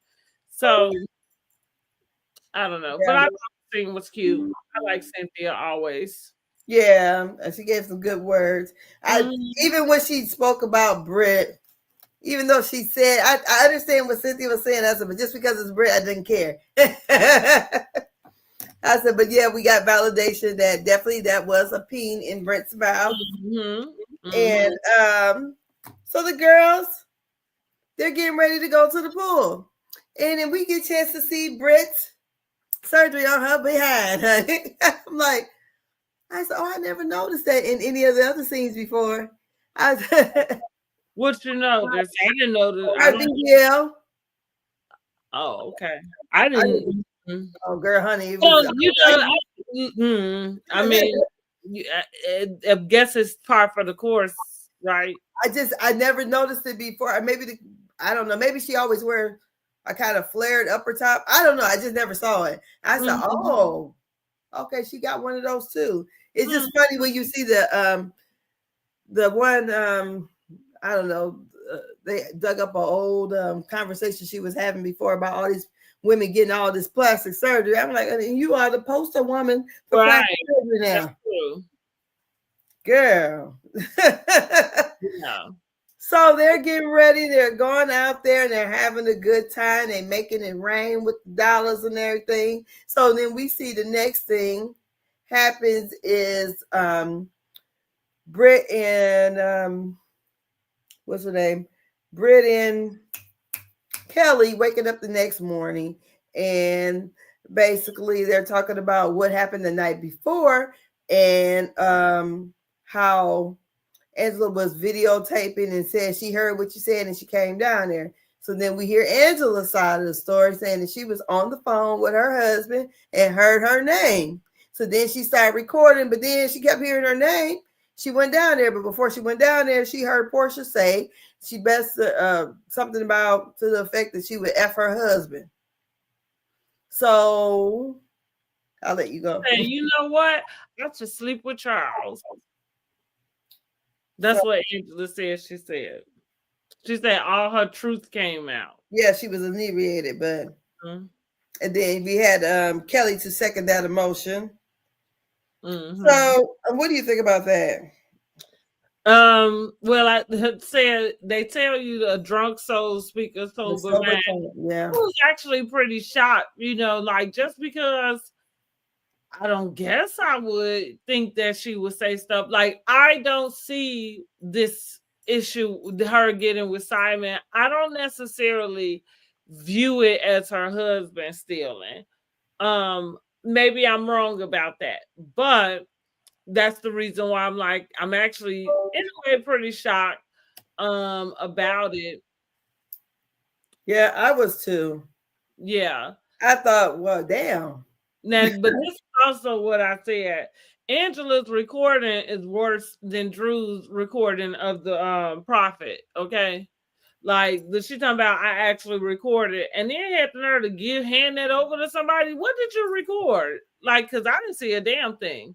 So, I don't know. Yeah. But I thought the scene was cute. I like Cynthia always. Yeah, she gave some good words. Even when she spoke about Britt, even though she said, I understand what Cynthia was saying. I said, but just because it's Britt, I didn't care. I said, but yeah, we got validation that definitely that was a peen in Brent's mouth. And so the girls, they're getting ready to go to the pool. And then we get a chance to see Britt's surgery on her behind, honey. I'm like, I said, oh, I never noticed that in any of the other scenes before. What you notice? I didn't notice. RBL. Oh, okay. I didn't. Oh, girl, honey. I mean, I guess it's par for the course, right? I never noticed it before. I don't know. Maybe she always wear a kind of flared upper top. I don't know. I just never saw it. I said, oh, okay, she got one of those too. It's just funny when you see the one, I don't know, they dug up an old conversation she was having before about all these women getting all this plastic surgery. I'm like, you are the poster woman for plastic surgery now. That's true. Girl. Yeah. So they're getting ready. They're going out there and they're having a good time. They're making it rain with the dollars and everything. So then we see the next thing happens is Britt and what's her name? Britt and Kelly waking up the next morning, and basically they're talking about what happened the night before, and how Angela was videotaping and said she heard what you said and she came down there. So then we hear Angela's side of the story saying that she was on the phone with her husband and heard her name. So then she started recording, but then she kept hearing her name. She went down there, but before she went down there, she heard Porsha say she best something about to the effect that she would F her husband. So I'll let you go. Hey, you know what? I should sleep with Charles. That's what Angela said. She said all her truth came out. Yeah, she was inebriated, but and then we had Kelly to second that emotion. So what do you think about that? Well, I said they tell you the drunk soul speak a sober man. Yeah, I was actually pretty shocked, like just because I don't guess I would think that she would say stuff like, I don't see this issue with her getting with Simon. I don't necessarily view it as her husband stealing. Maybe I'm wrong about that, but that's the reason why I'm actually in a way pretty shocked about it. Yeah, I was too. Yeah. I thought, well, damn. Now, but this is also what I said. Angela's recording is worse than Drew's recording of the prophet. Okay. Like she talking about I actually recorded, and then had the nerve to hand that over to somebody. What did you record? Like, because I didn't see a damn thing.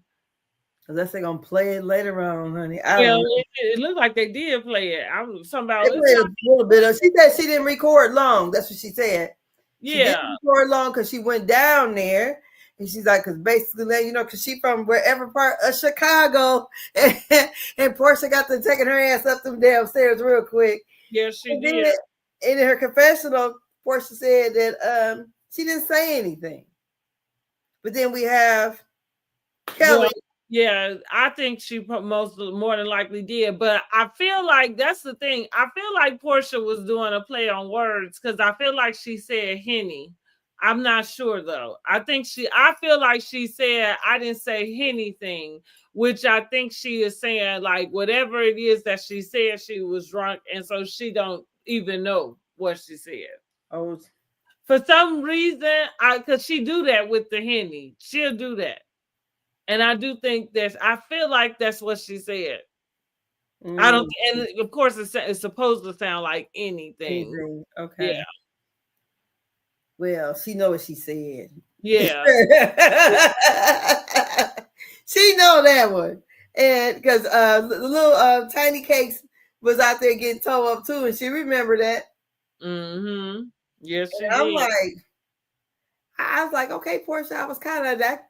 Unless they're gonna play it later on, honey. It looked like they did play it. I was talking about a little bit of. She said she didn't record long. That's what she said. She didn't record long because she went down there. And she's like, because basically, because she from wherever part of Chicago, and Porsha got to taking her ass up them damn stairs real quick. Yeah, she did. And in her confessional, Porsha said that she didn't say anything. But then we have Kelly. Well, yeah, I think she more than likely did, but I feel like that's the thing. I feel like Porsha was doing a play on words because I feel like she said Henny. I'm not sure though. I feel like she said I didn't say anything, which I think she is saying like whatever it is that she said, she was drunk, and so she don't even know what she said. Oh, for some reason, because she do that with the Henny, she'll do that. And I do think I feel like that's what she said. I don't, and of course it's supposed to sound like anything. Okay. Yeah. Well, she know what she said. Yeah. She know that one. And because the little Tiny Cakes was out there getting towed up too, and she remembered that. Mm-hmm. Yes, she I'm did. like, I was like, okay, Porsha, I was kind of that.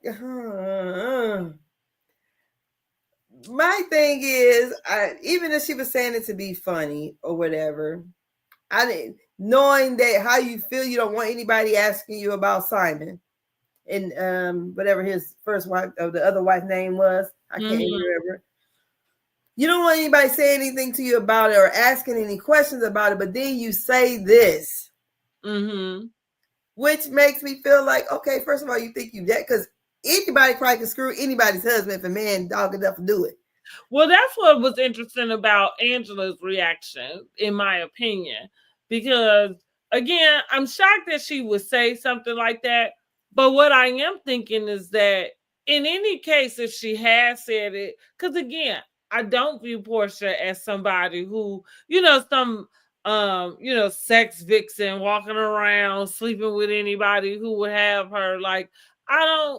My thing is, even if she was saying it to be funny or whatever, I didn't knowing that how you feel, you don't want anybody asking you about Simon and whatever his first wife or the other wife's name was. I can't remember. You don't want anybody saying anything to you about it or asking any questions about it, but then you say this. Mm-hmm. Which makes me feel like, okay, first of all, you think you that because anybody probably can screw anybody's husband if a man dog enough to do it. Well, that's what was interesting about Angela's reaction, in my opinion, because again, I'm shocked that she would say something like that. But what I am thinking is that in any case, if she has said it, because again, I don't view Porsha as somebody who, some sex vixen walking around sleeping with anybody who would have her. Like, I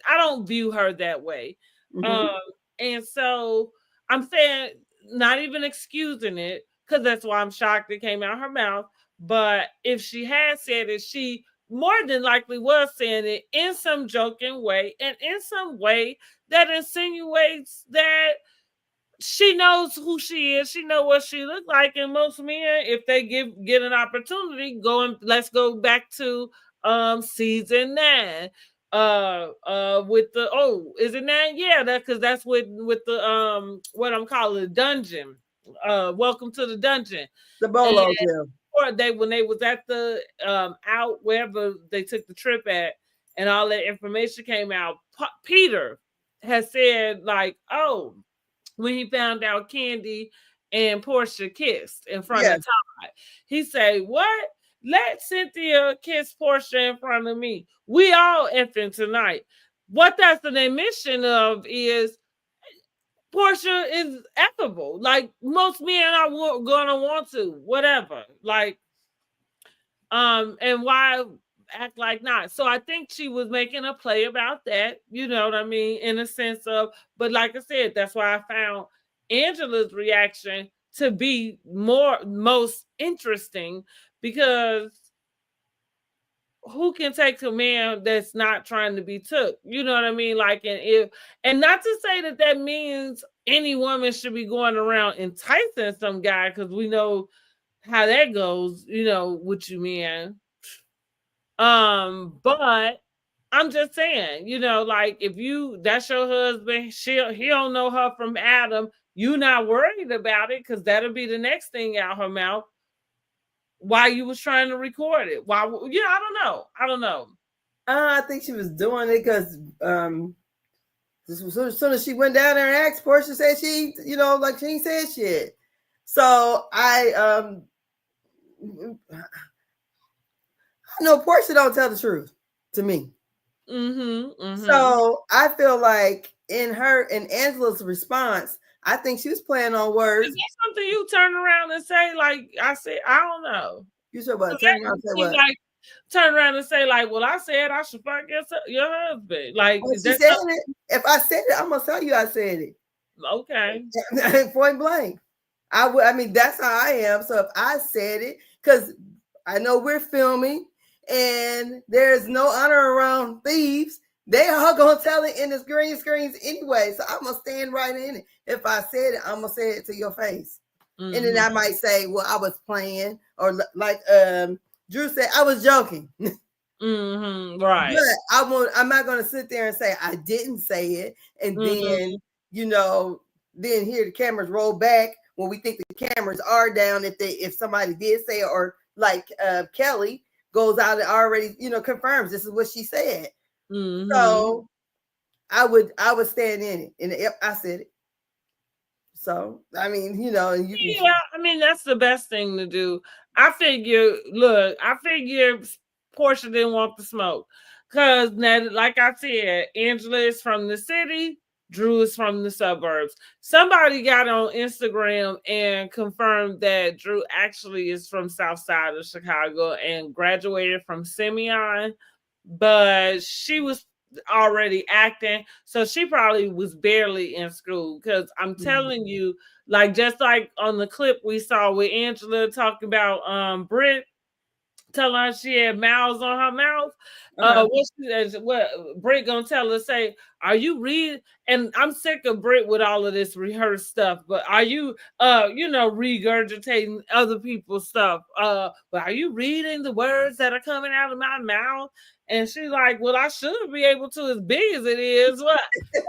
don't view her that way. Mm-hmm. And so I'm saying, not even excusing it, because that's why I'm shocked it came out of her mouth. But if she had said it, she more than likely was saying it in some joking way and in some way that insinuates that she knows who she is. She knows what she looks like. And most men, if they get an opportunity, let's go back to season 9. With the is it 9? Yeah, that's with the what I'm calling the dungeon. Welcome to the Dungeon. The Bolo Gym. Or when they was at the out wherever they took the trip at, and all that information came out, Peter has said like, oh, when he found out Candy and Porsha kissed in front of Todd, he said, what? Let Cynthia kiss Porsha in front of me. We all effing tonight. What that's the admission of is Porsha is effable. Like most men are gonna want to, whatever. Like, and why act like not? So I think she was making a play about that, you know what I mean, in a sense of, but like I said, that's why I found Angela's reaction to be most interesting, because who can take a man that's not trying to be took? You know what I mean? Like, and not to say that means any woman should be going around enticing some guy, because we know how that goes, you know, with you men. But I'm just saying, you know, like if that's your husband, he don't know her from Adam, you not worried about it, because that'll be the next thing out her mouth. Why you was trying to record it? Why? Yeah, I don't know. I think she was doing it because as soon as she went down there and asked, Porsha said she, you know, like she ain't said shit. So I know Porsha don't tell the truth to me. So I feel like in Angela's response, I think she was playing on words. Is that something you turn around and say? Like I said, I don't know. You said what? Turn around and say what? Like, turn around and say like, well, I said I should fuck your husband. Like, well, she said it. If I said it, I'm gonna tell you I said it. Okay. Point blank. I mean, that's how I am. So if I said it, because I know we're filming and there's no honor around thieves, they are gonna tell it in the green screens anyway. So I'm gonna stand right in it. If I said it, I'm gonna say it to your face. And then I might say, well, I was playing, or like Drew said, I was joking. Right. But I'm not gonna sit there and say I didn't say it, and then you know, then hear the cameras roll back when we think the cameras are down if somebody did say it, or like Kelly goes out and already, you know, confirms this is what she said. So I would stand in it, and yep, I said it. So I mean, you know, I mean that's the best thing to do. I figure Porsha didn't want the smoke, because now, like I said, Angela is from the city, Drew is from the suburbs. Somebody got on Instagram and confirmed that Drew actually is from South Side of Chicago and graduated from Simeon, but she was already acting, so she probably was barely in school, because I'm telling you, like just like on the clip we saw with Angela talking about Britt telling her she had mouths on her mouth. What Britt gonna tell her, say, are you reading? And I'm sick of Britt with all of this rehearsed stuff, but are you you know, regurgitating other people's stuff? But are you reading the words that are coming out of my mouth? And she's like, well, I should be able to, as big as it is. What?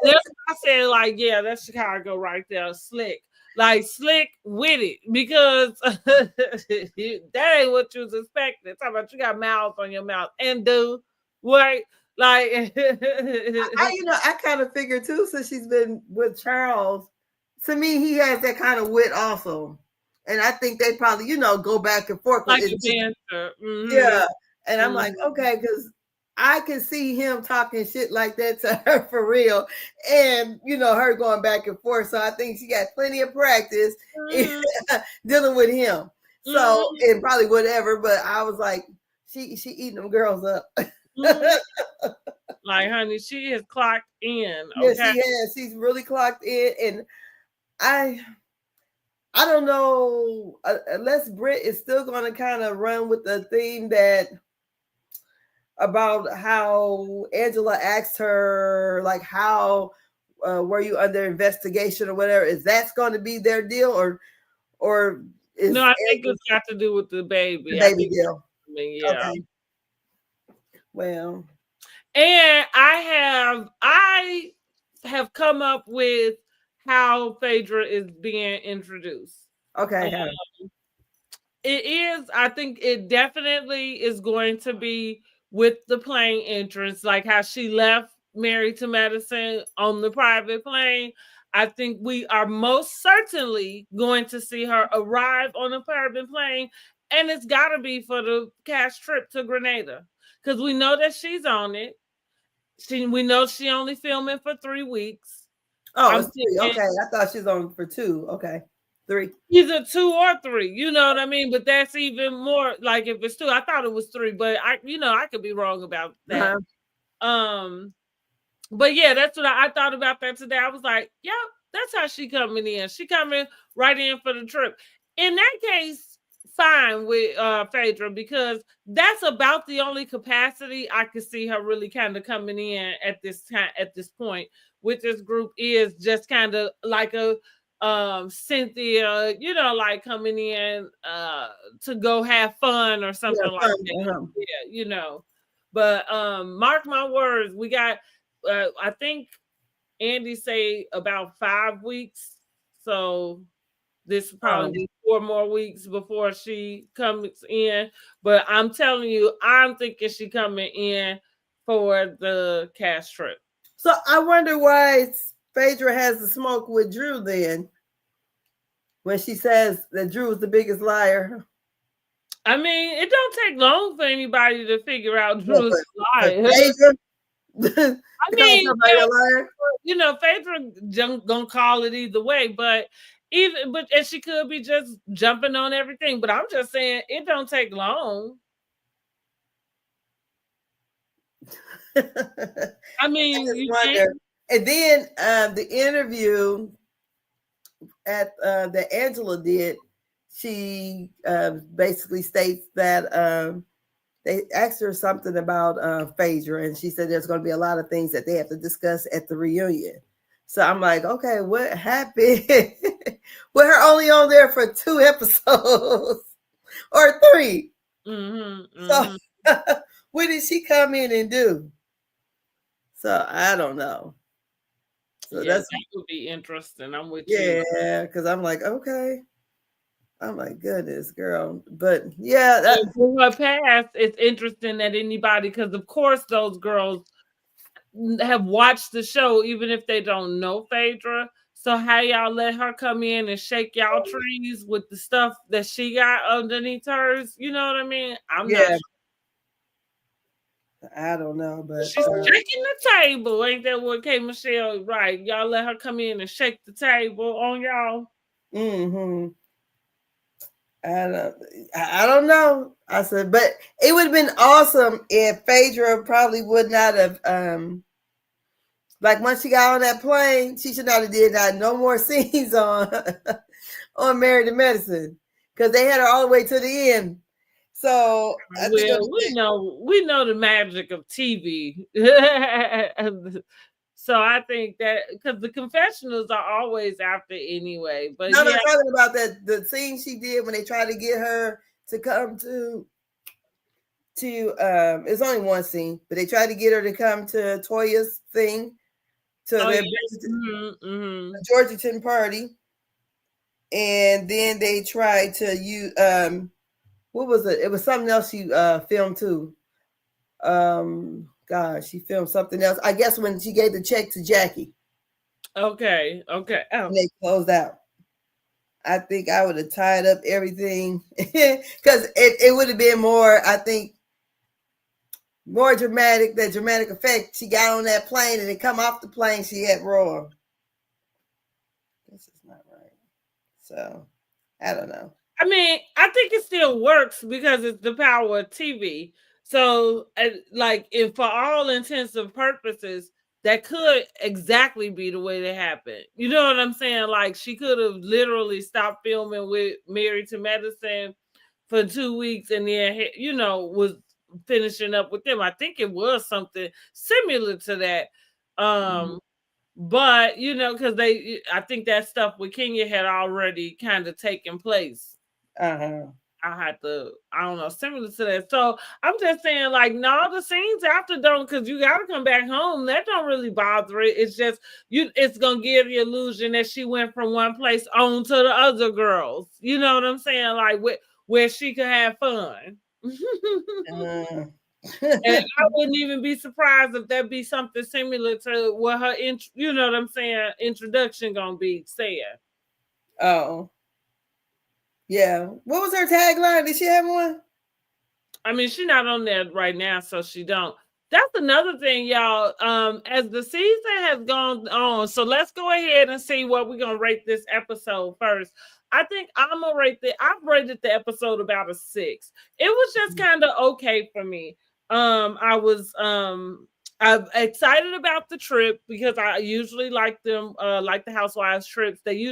I said, like, yeah, that's Chicago right there, slick. Like slick with it, because that ain't what you was expecting. Talking about you got mouths on your mouth and do what? Like I kind of figured too, since she's been with Charles. To me, he has that kind of wit also, and I think they probably, you know, go back and forth. Like a dancer. Yeah, and I'm like, okay, because I can see him talking shit like that to her for real, and you know, her going back and forth. So I think she got plenty of practice dealing with him. So and probably whatever, but I was like, she eating them girls up. Like, honey, she has clocked in. Okay? Yeah, she has. She's really clocked in, and I don't know, unless Britt is still going to kind of run with the theme that about how Angela asked her, like, how were you under investigation or whatever? Is that's going to be their deal, or is no? I think it's got to do with the baby. The baby deal. I mean, yeah. Okay. Well, and I have come up with how Phaedra is being introduced. Okay. It is, I think it definitely is going to be with the plane entrance, like how she left Married to Medicine on the private plane. I think we are most certainly going to see her arrive on a private plane, and it's got to be for the cash trip to Grenada, because we know that she's on it. We know she only filming for 3 weeks. Oh, it's 3. Okay, I thought she was on for 2. Okay, 3. Either 2 or 3, you know what I mean? But that's even more like if it's 2. I thought it was 3, but I could be wrong about that. But yeah, that's what I thought about that today. I was like, yeah, that's how she coming in. She coming right in for the trip. In that case, fine with Phaedra, because that's about the only capacity I could see her really kind of coming in at this time, at this point with this group, is just kind of like a Cynthia, like coming in to go have fun or something like that. Yeah, but mark my words, we got I think Andy say about 5 weeks, so this will probably be 4 more weeks before she comes in. But I'm telling you, I'm thinking she coming in for the cash trip. So I wonder why Phaedra has the smoke with Drew then, when she says that Drew is the biggest liar. I mean, it don't take long for anybody to figure out Drew's liar. I mean, Phaedra gonna call it either way, but and she could be just jumping on everything. But I'm just saying it don't take long. I mean, you wonder. And then the interview that Angela did, she basically states that they asked her something about Phaedra, and she said there's going to be a lot of things that they have to discuss at the reunion. So I'm like, okay, what happened? With her only on there for 2 episodes or 3. So what did she come in and do? So I don't know. So that would be interesting. I'm with you. Yeah, because I'm like, okay. Oh my goodness, girl. But yeah, for her past, it's interesting that anybody, because of course those girls have watched the show, even if they don't know Phaedra. So how y'all let her come in and shake y'all trees with the stuff that she got underneath hers? You know what I mean? I'm not sure. I don't know, but she's shaking the table. Ain't that what K. Michelle? Right. Y'all let her come in and shake the table on y'all. I don't know. I said, but it would have been awesome if Phaedra probably would not have like once she got on that plane, she should not have did no more scenes on Married to Medicine, because they had her all the way to the end. So we know the magic of TV. So I think that because the confessionals are always after anyway. But I'm talking about the scene she did when they tried to get her to come to it's only one scene, but they tried to get her to come to Toya's thing, to the Georgetown party, and then they tried to use what was it? It was something else she filmed too. God, she filmed something else. I guess when she gave the check to Jackie. Okay. And they closed out. I think I would have tied up everything because it would have been more, I think, more dramatic, that dramatic effect. She got on that plane and then come off the plane, she had RHOA. This is not right. So, I don't know. I mean, I think it still works because it's the power of TV. So, like, if for all intents and purposes, that could exactly be the way that happened. You know what I'm saying? Like, she could have literally stopped filming with Married to Medicine for 2 weeks and then, was finishing up with them. I think it was something similar to that. But, because I think that stuff with Kenya had already kind of taken place. I had to, I don't know, similar to that. So I'm just saying, like, no, the scenes after don't, because you got to come back home. That don't really bother it. It's just it's gonna give the illusion that she went from one place on to the other girls. You know what I'm saying? Like where she could have fun. And I wouldn't even be surprised if that be something similar to what her, you know what I'm saying, introduction gonna be saying. Oh, yeah. What was her tagline? Did she have one? I mean, she's not on there right now, so she don't. That's another thing, y'all. As the season has gone on, so let's go ahead and see what we're gonna rate this episode first. I think I'm gonna I've rated the episode about a 6. It was just kind of okay for me. I'm excited about the trip because I usually like them, like the housewives trips. They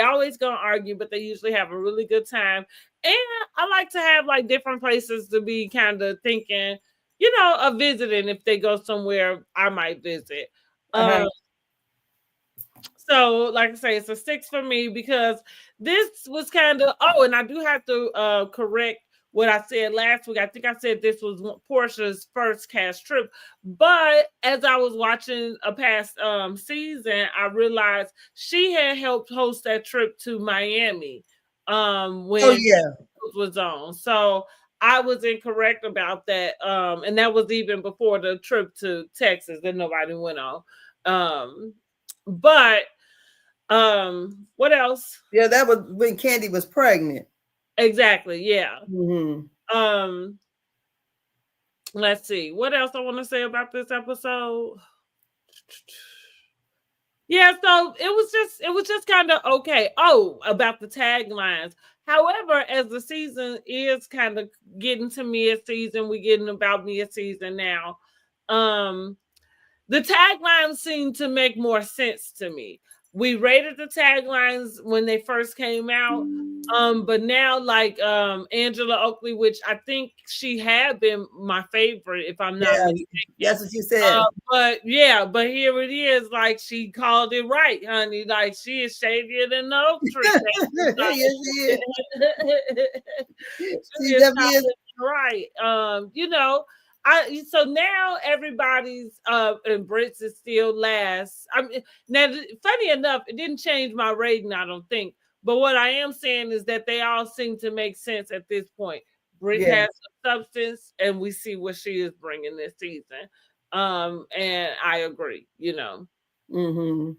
always gonna argue, but they usually have a really good time. And I like to have like different places to be kind of thinking, you know, of visiting. If they go somewhere, I might visit. So, like I say, it's a 6 for me because this was kind of, and I do have to correct what I said last week. I think I said this was Porsha's first cast trip. But as I was watching a past season, I realized she had helped host that trip to Miami when it was on. So I was incorrect about that. And that was even before the trip to Texas that nobody went on. But what else? Yeah, that was when Candy was pregnant. Exactly. Yeah. Mm-hmm. Let's see. What else I want to say about this episode? Yeah, so it was just kind of okay. Oh, about the taglines. However, as the season is kind of getting to mid-season, we're getting about mid-season now. The taglines seem to make more sense to me. We rated the taglines when they first came out. But now like Angela Oakley, which I think she had been my favorite, if I'm not mistaken. That's what you said. But here it is, like she called it right, honey. Like she is shadier than the oak tree. Yes, she is. She is right. You know, so now everybody's and Brits is still last. I mean, now funny enough, it didn't change my rating, I don't think. But what I am saying is that they all seem to make sense at this point. Brit has some substance, and we see what she is bringing this season. And I agree, you know. Mm-hmm.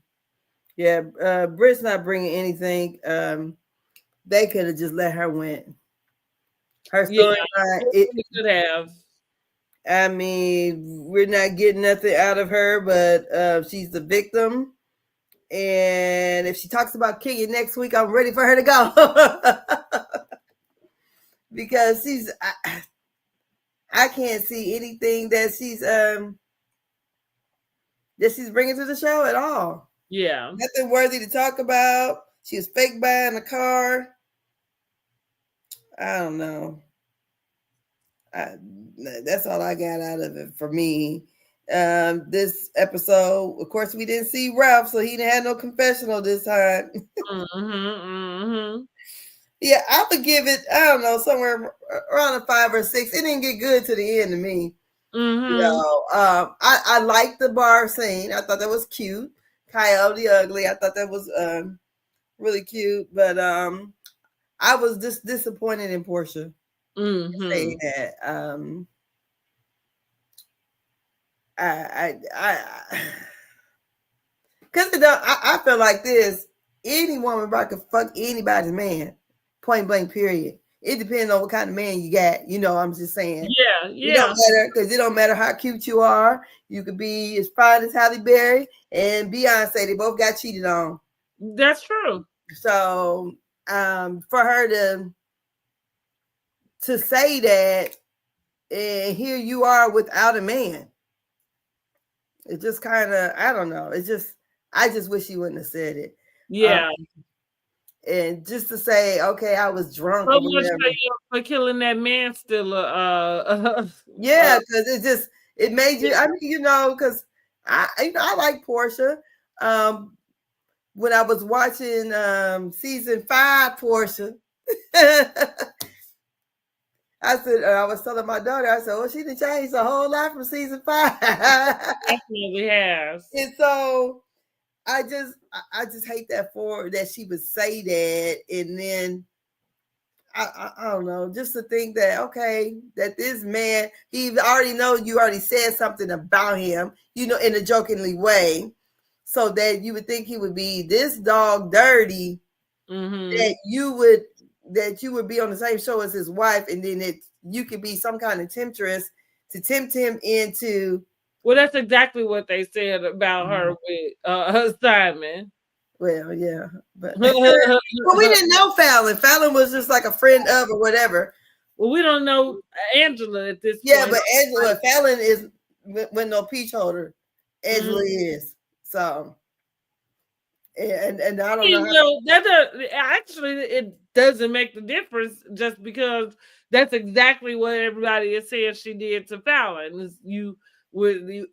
Yeah, Brit's not bringing anything. They could have just let her win. Her storyline, it could have. I mean, we're not getting nothing out of her, but she's the victim. And if she talks about Kenya next week, I'm ready for her to go. Because I can't see anything that she's bringing to the show at all. Yeah. Nothing worthy to talk about. She was fake buying a car. I don't know. That's all I got out of it for me. This episode, of course, we didn't see Ralph, so he didn't have no confessional this time. Yeah, I would give it, I don't know, somewhere around a 5 or 6. It didn't get good to the end to me. You know, I liked the bar scene. I thought that was cute. Coyote Ugly, I thought that was really cute. But I was just disappointed in Porsha. Saying that. Because I feel like this. Any woman about could fuck anybody's man. Point blank, period. It depends on what kind of man you got. You know, I'm just saying. Yeah. It don't matter, because it don't matter how cute you are. You could be as fine as Halle Berry and Beyonce. They both got cheated on. That's true. So for her to say that, and here you are without a man, it just kind of, I don't know. I just wish she wouldn't have said it. Yeah. And just to say, okay, I was drunk. So much for killing that man still. Yeah, because it made you, I mean, you know, because I like Porsha. When I was watching season 5 Porsha, I said, I was telling my daughter, I said, well, she done changed a whole lot from season 5. Definitely has. And so I just hate that she would say that, and then I don't know, just to think that, okay, that this man, he already know you already said something about him, in a jokingly way, so that you would think he would be this dog dirty, that you would be on the same show as his wife, and then you could be some kind of temptress to tempt him into. Well, that's exactly what they said about her with Simon. Well, yeah, but we didn't know Fallon. Fallon was just like a friend of or whatever. Well, we don't know Angela at this point. Yeah, but Angela, Fallon is with no peach holder. Angela is. So, and I don't know. Actually, it doesn't make the difference just because that's exactly what everybody is saying she did to Fallon. You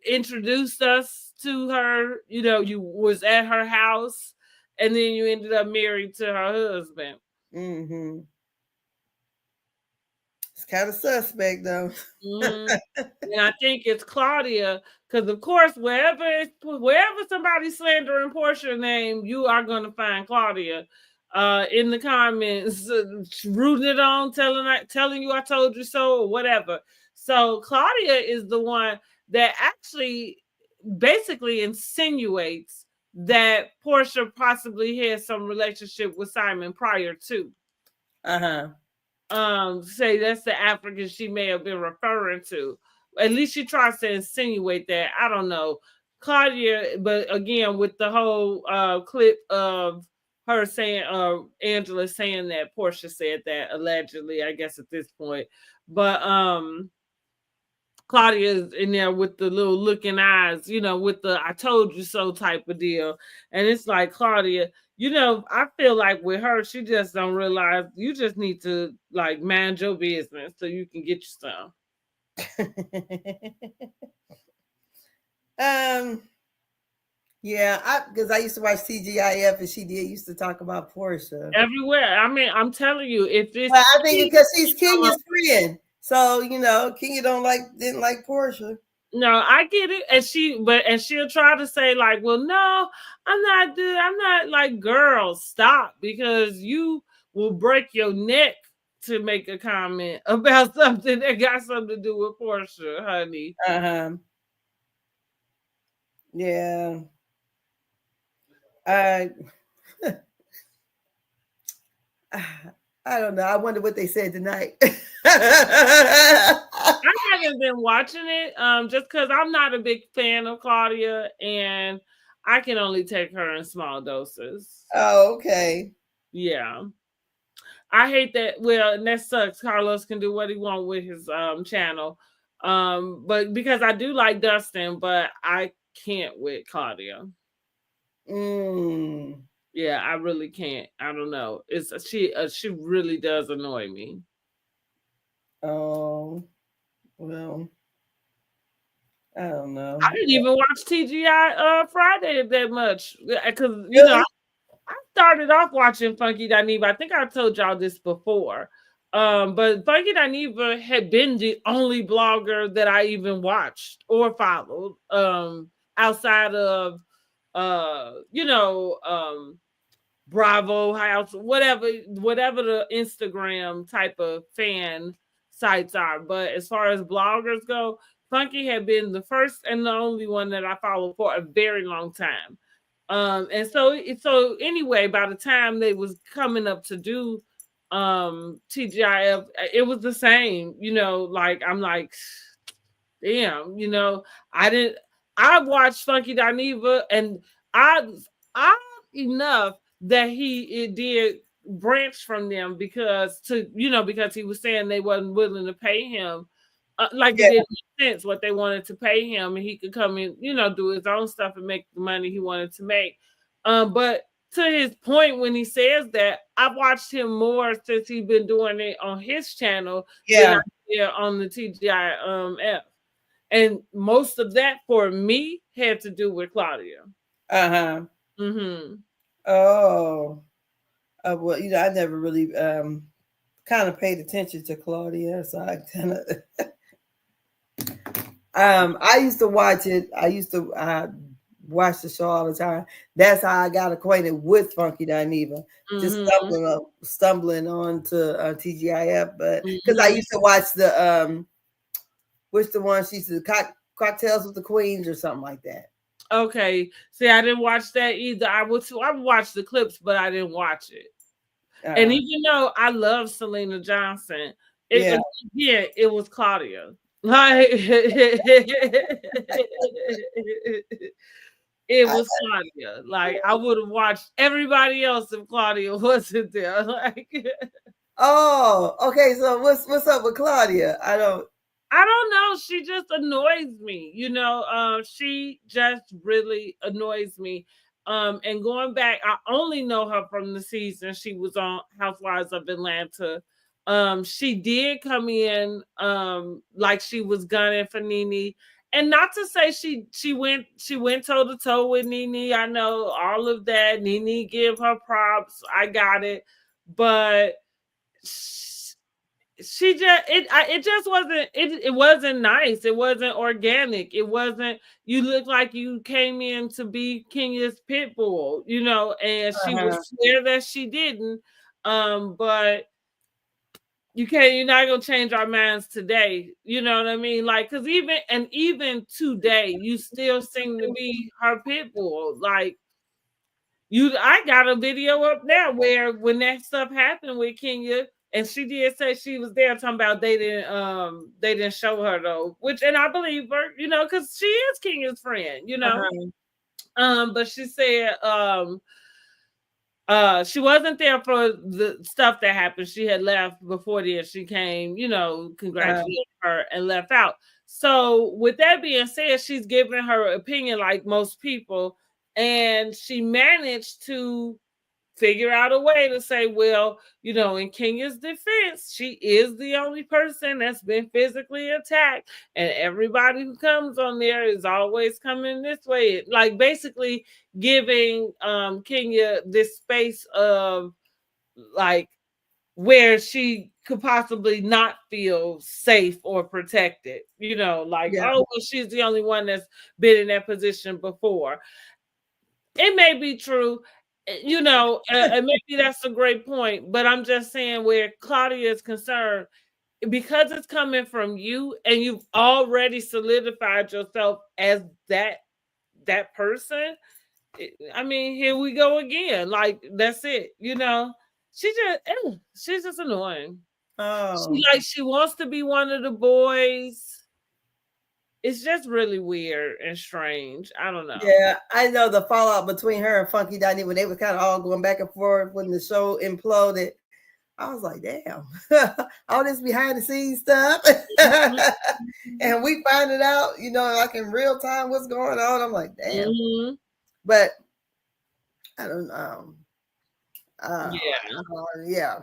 introduced us to her, you was at her house, and then you ended up married to her husband. Mm-hmm. It's kind of suspect, though. And I think it's Claudia, because of course, wherever somebody's slandering Porsha's name, you are going to find Claudia in the comments, rooting it on, telling you I told you so, or whatever. So Claudia is the one that actually basically insinuates that Porsha possibly has some relationship with Simon prior to. Say that's the African she may have been referring to. At least she tries to insinuate that. I don't know. Claudia, but again, with the whole clip of her saying, Angela saying that Porsha said that allegedly, I guess at this point. But Claudia is in there with the little looking eyes, with the I told you so type of deal. And it's like, Claudia, I feel like with her, she just don't realize you just need to like mind your business so you can get your stuff. Yeah, because I used to watch TGIF, and she used to talk about Porsha everywhere. I mean, I'm telling you, if it's I think because she's Kenya's friend, so Kenya didn't like Porsha. No, I get it, and she'll try to say like, well, no, I'm not like, girl, stop, because you will break your neck to make a comment about something that got something to do with Porsha, honey. Yeah. I don't know. I wonder what they said tonight. I haven't been watching it just because I'm not a big fan of Claudia, and I can only take her in small doses. Oh, okay. Yeah. I hate that. Well, and that sucks. Carlos can do what he wants with his channel. But because I do like Dustin, but I can't with Claudia. Yeah, I really can't. I don't know. She really does annoy me. Oh, well, I don't know. I didn't even watch TGI Friday that much because I started off watching Funky Dineva. I think I told y'all this before. But Funky Dineva had been the only blogger that I even watched or followed outside of Bravo House, whatever the Instagram type of fan sites are. But as far as bloggers go, Funky had been the first and the only one that I followed for a very long time. And so anyway, by the time they was coming up to do TGIF, it was the same, like I'm like, damn, I watched Funky Dineva, and I enough that it did branch from them because he was saying they wasn't willing to pay him. It didn't make sense what they wanted to pay him, and he could come in, do his own stuff and make the money he wanted to make. But to his point, when he says that, I've watched him more since he's been doing it on his channel than I did on the TGIF. And most of that for me had to do with Claudia. Oh, well, I never really kind of paid attention to Claudia, so I kind of I used to watch it. I used to watch the show all the time. That's how I got acquainted with Funky Dineva. Just stumbling onto TGIF, but because I used to watch the what's the one she said, Cocktails with the Queens or something like that. Okay, see, I didn't watch that either. I would watch the clips, but I didn't watch it. And even though I love Selena Johnson, it was Claudia. Like it was Claudia. Like I would have watched everybody else if Claudia wasn't there. Like oh, okay. So what's up with Claudia? I don't know. She just annoys me. You know, she just really annoys me. And going back, I only know her from the season she was on Housewives of Atlanta. She did come in like she was gunning for Nene. And not to say she went toe to toe with Nene. I know all of that. Nene give her props. I got it. But she just it just wasn't it wasn't nice. It wasn't organic. It wasn't, you look like you came in to be Kenya's pit bull, you know, and she was clear that she didn't. But you're not gonna change our minds today, you know what I mean? Like, because even today, you still seem to be her pit bull. Like I got a video up now where when that stuff happened with Kenya, and she did say she was there, talking about they didn't show her though, and I believe her, you know, because she is Kenya's friend, you know. But she said she wasn't there for the stuff that happened. She had left before this. She came, you know, congratulated her and left out. So with that being said, she's giving her opinion like most people, and she managed to figure out a way to say, well, you know, in Kenya's defense, she is the only person that's been physically attacked, and everybody who comes on there is always coming this way. Like basically giving Kenya this space of like where she could possibly not feel safe or protected, you know, like, oh, well, she's the only one that's been in that position before. It may be true, you know, and maybe that's a great point, but I'm just saying where Claudia is concerned, because it's coming from you and you've already solidified yourself as that person. I mean, here we go again. Like, that's it, you know. She's just annoying. She wants to be one of the boys. It's just really weird and strange. I don't know. Yeah, I know the fallout between her and Funky Diney when they were kind of all going back and forth when the show imploded. I was like, damn, all this behind the scenes stuff. And we find it out, you know, like in real time what's going on. I'm like, damn. But I don't know. Yeah.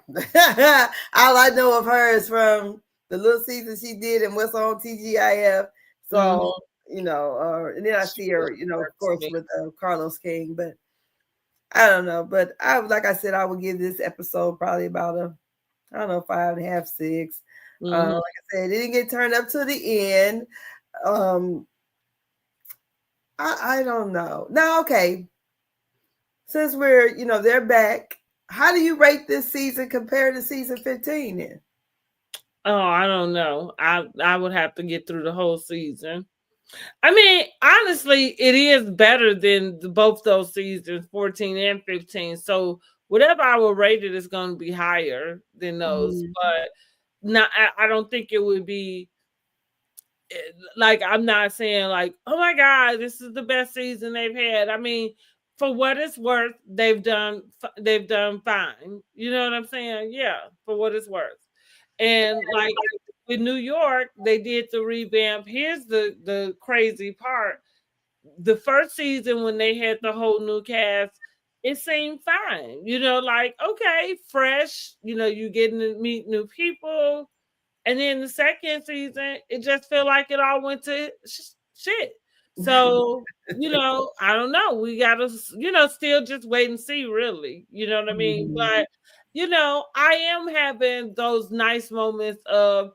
All I know of her is from the little season she did and what's on TGIF. So, you know, and then I see her, you know, of course, with Carlos King, but I don't know. But like I said, I would give this episode probably about 5.5, 6. Like I said, it didn't get turned up to the end. I don't know. Now, okay. Since we're, you know, they're back, how do you rate this season compared to season 15 then? Oh, I don't know. I would have to get through the whole season. I mean, honestly, it is better than both those seasons, 14 and 15. So whatever I will rate it is going to be higher than those. But I don't think it would be like, I'm not saying like, oh my God, this is the best season they've had. I mean, for what it's worth, they've done fine. You know what I'm saying? Yeah, for what it's worth. And like with New York, they did the revamp. Here's the crazy part. The first season when they had the whole new cast, it seemed fine. You know, like, okay, fresh, you know, you getting to meet new people. And then the second season, it just felt like it all went to shit. So, I don't know. We gotta, still just wait and see, really. You know what I mean? But, I am having those nice moments of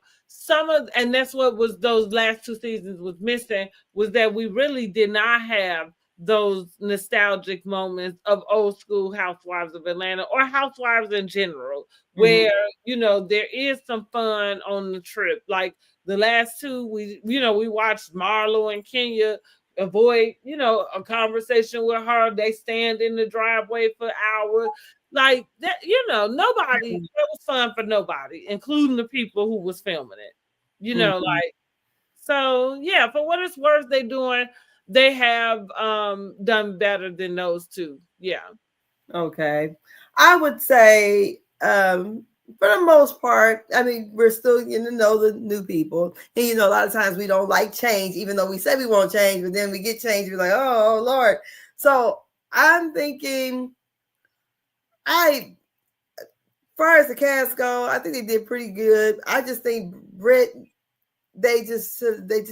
and that's what was those last 2 seasons was missing, was that we really did not have those nostalgic moments of old school Housewives of Atlanta or Housewives in general, where, there is some fun on the trip. Like the last two, we watched Marlo and Kenya avoid, a conversation with her. They stand in the driveway for hours. Like that, nobody, it was fun for nobody, including the people who was filming it. Like, so yeah, for what it's worth, they have done better than those two. Yeah. Okay. I would say for the most part, I mean, we're still getting to know the new people. And, a lot of times we don't like change, even though we say we won't change, but then we get change. We're like, oh, Lord. So I'm thinking, as far as the cast go, I think they did pretty good. I just think Britt, they just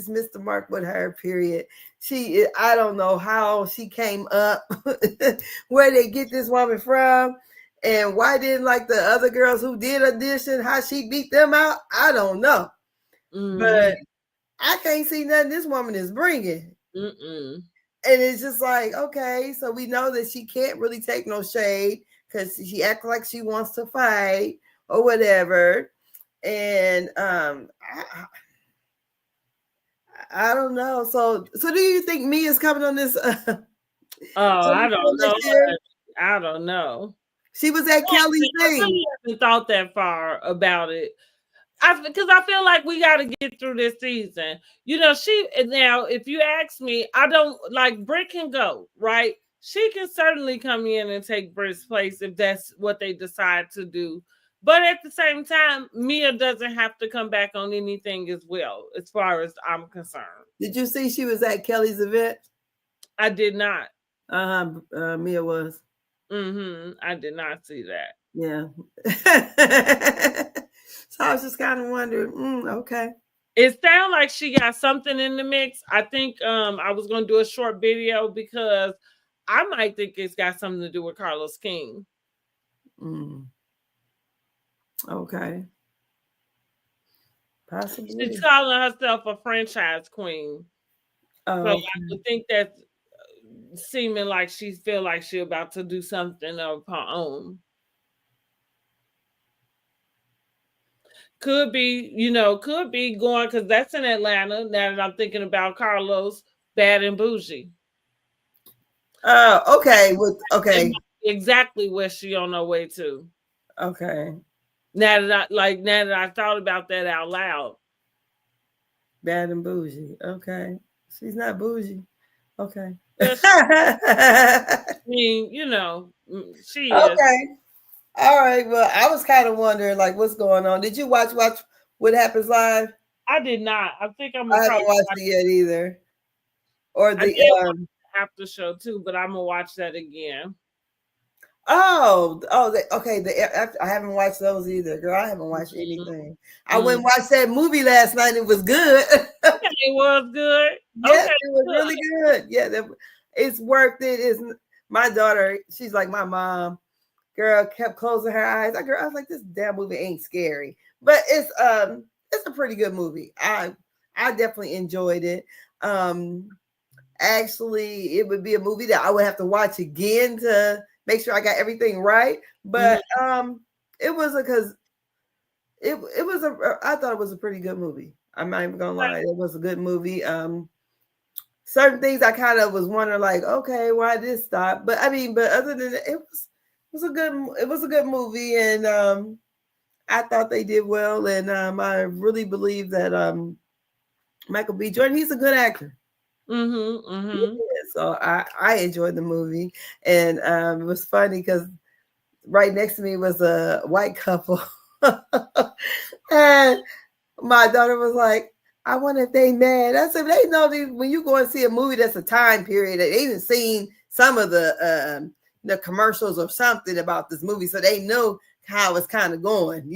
missed the mark with her, period. I don't know how she came up, where they get this woman from. And why didn't like the other girls who did audition, how she beat them out? I don't know. But I can't see nothing this woman is bringing. And it's just like, okay, so we know that she can't really take no shade because she acts like she wants to fight or whatever. And I don't know. So do you think Mia's coming on this? I don't know. I don't know. She was at Kelly's thing. I really haven't thought that far about it. Because I feel like we got to get through this season. Now, if you ask me, I don't like Britt can go, right? She can certainly come in and take Britt's place if that's what they decide to do. But at the same time, Mia doesn't have to come back on anything as well, as far as I'm concerned. Did you see she was at Kelly's event? I did not. Mia was. I did not see that. Yeah. So I was just kind of wondering, okay. It sounds like she got something in the mix. I think I was going to do a short video because I might think it's got something to do with Carlos King. Okay. Possibly. She's calling herself a franchise queen. So I would think that's seeming like she feel like she's about to do something of her own. Could be going, because that's in Atlanta. Now that I'm thinking about Carlos, Bad and Bougie. Okay. Okay. Exactly where she on her way to. Okay. Now that I thought about that out loud. Bad and Bougie. Okay. She's not bougie. Okay. I mean, she is. Okay. All right. Well, I was kind of wondering, like, what's going on. Did you watch What Happens Live? I did not. I think I'm. I haven't watched it yet either. Or the after show too, but I'm gonna watch that again. Okay. I haven't watched those either, girl. I haven't watched anything. I went and watched that movie last night. It was good. It was good. Yes, it was really good. Yeah, it's worth it. It's my daughter. She's like my mom. Girl kept closing her eyes. I was like, this damn movie ain't scary, but it's a pretty good movie. I definitely enjoyed it. Actually, it would be a movie that I would have to watch again to make sure I got everything right. But it was I thought it was a pretty good movie. I'm not even gonna lie, it was a good movie. Certain things I kind of was wondering, like, okay, why did this stop? But other than that, it was a good movie, and I thought they did well, and I really believe that Michael B. Jordan, he's a good actor. So I enjoyed the movie, and it was funny because right next to me was a white couple, and my daughter was like, I wonder if they mad. I said, they know when you go and see a movie that's a time period, they even seen some of the commercials or something about this movie, so they know how it's kind of going,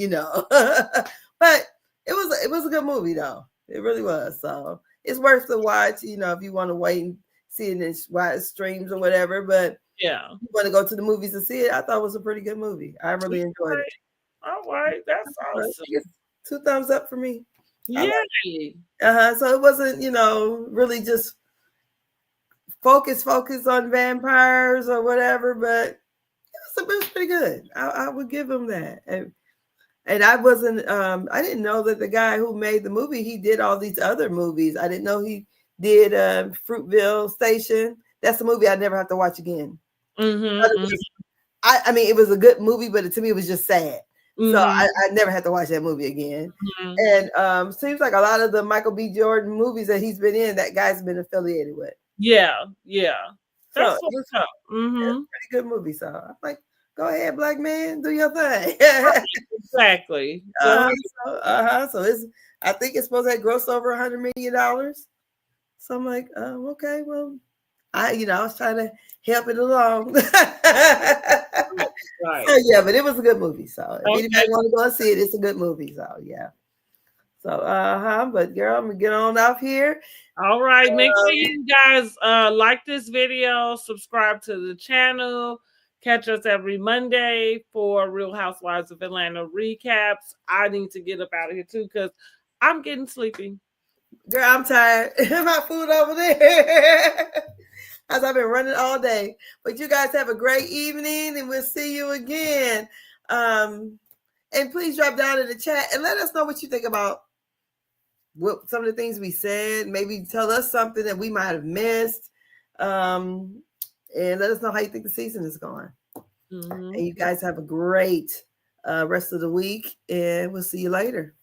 But it was a good movie though. It really was. So it's worth the watch, you know, if you want to wait and see it in wide streams or whatever. But yeah, you want to go to the movies to see it, I thought it was a pretty good movie. I really enjoyed it. All right, that's awesome. 2 thumbs up for me. Yay. So it wasn't, you know, really just focus on vampires or whatever, but it was pretty good. I would give him that. And I wasn't, I didn't know that the guy who made the movie, he did all these other movies. I didn't know he did Fruitville Station. That's a movie I never have to watch again. I mean, it was a good movie, but to me, it was just sad. So I never had to watch that movie again. And seems like a lot of the Michael B. Jordan movies that he's been in, that guy's been affiliated with. Yeah. That's So what's up. Pretty good movie. So I'm like, go ahead, black man, do your thing. Exactly. So it's, I think it's supposed to gross over $100 million. So I'm like, okay, well, I was trying to help it along. Right. So, yeah, but it was a good movie. So if anybody want to go and see it, it's a good movie. So yeah. So but girl, I'm gonna get on off here. All right. Make sure you guys like this video, subscribe to the channel, catch us every Monday for Real Housewives of Atlanta recaps. I need to get up out of here too because I'm getting sleepy. Girl, I'm tired. My food over there. As I've been running all day. But you guys have a great evening and we'll see you again. And please drop down in the chat and let us know what you think about what some of the things we said. Maybe tell us something that we might have missed. And let us know how you think the season is going. And you guys have a great rest of the week. And we'll see you later.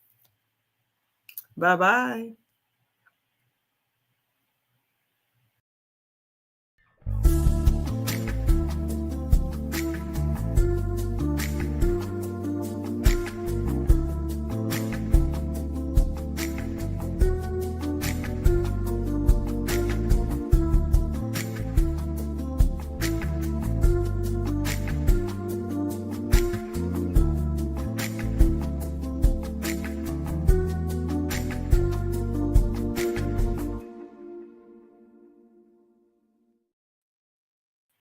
Bye-bye.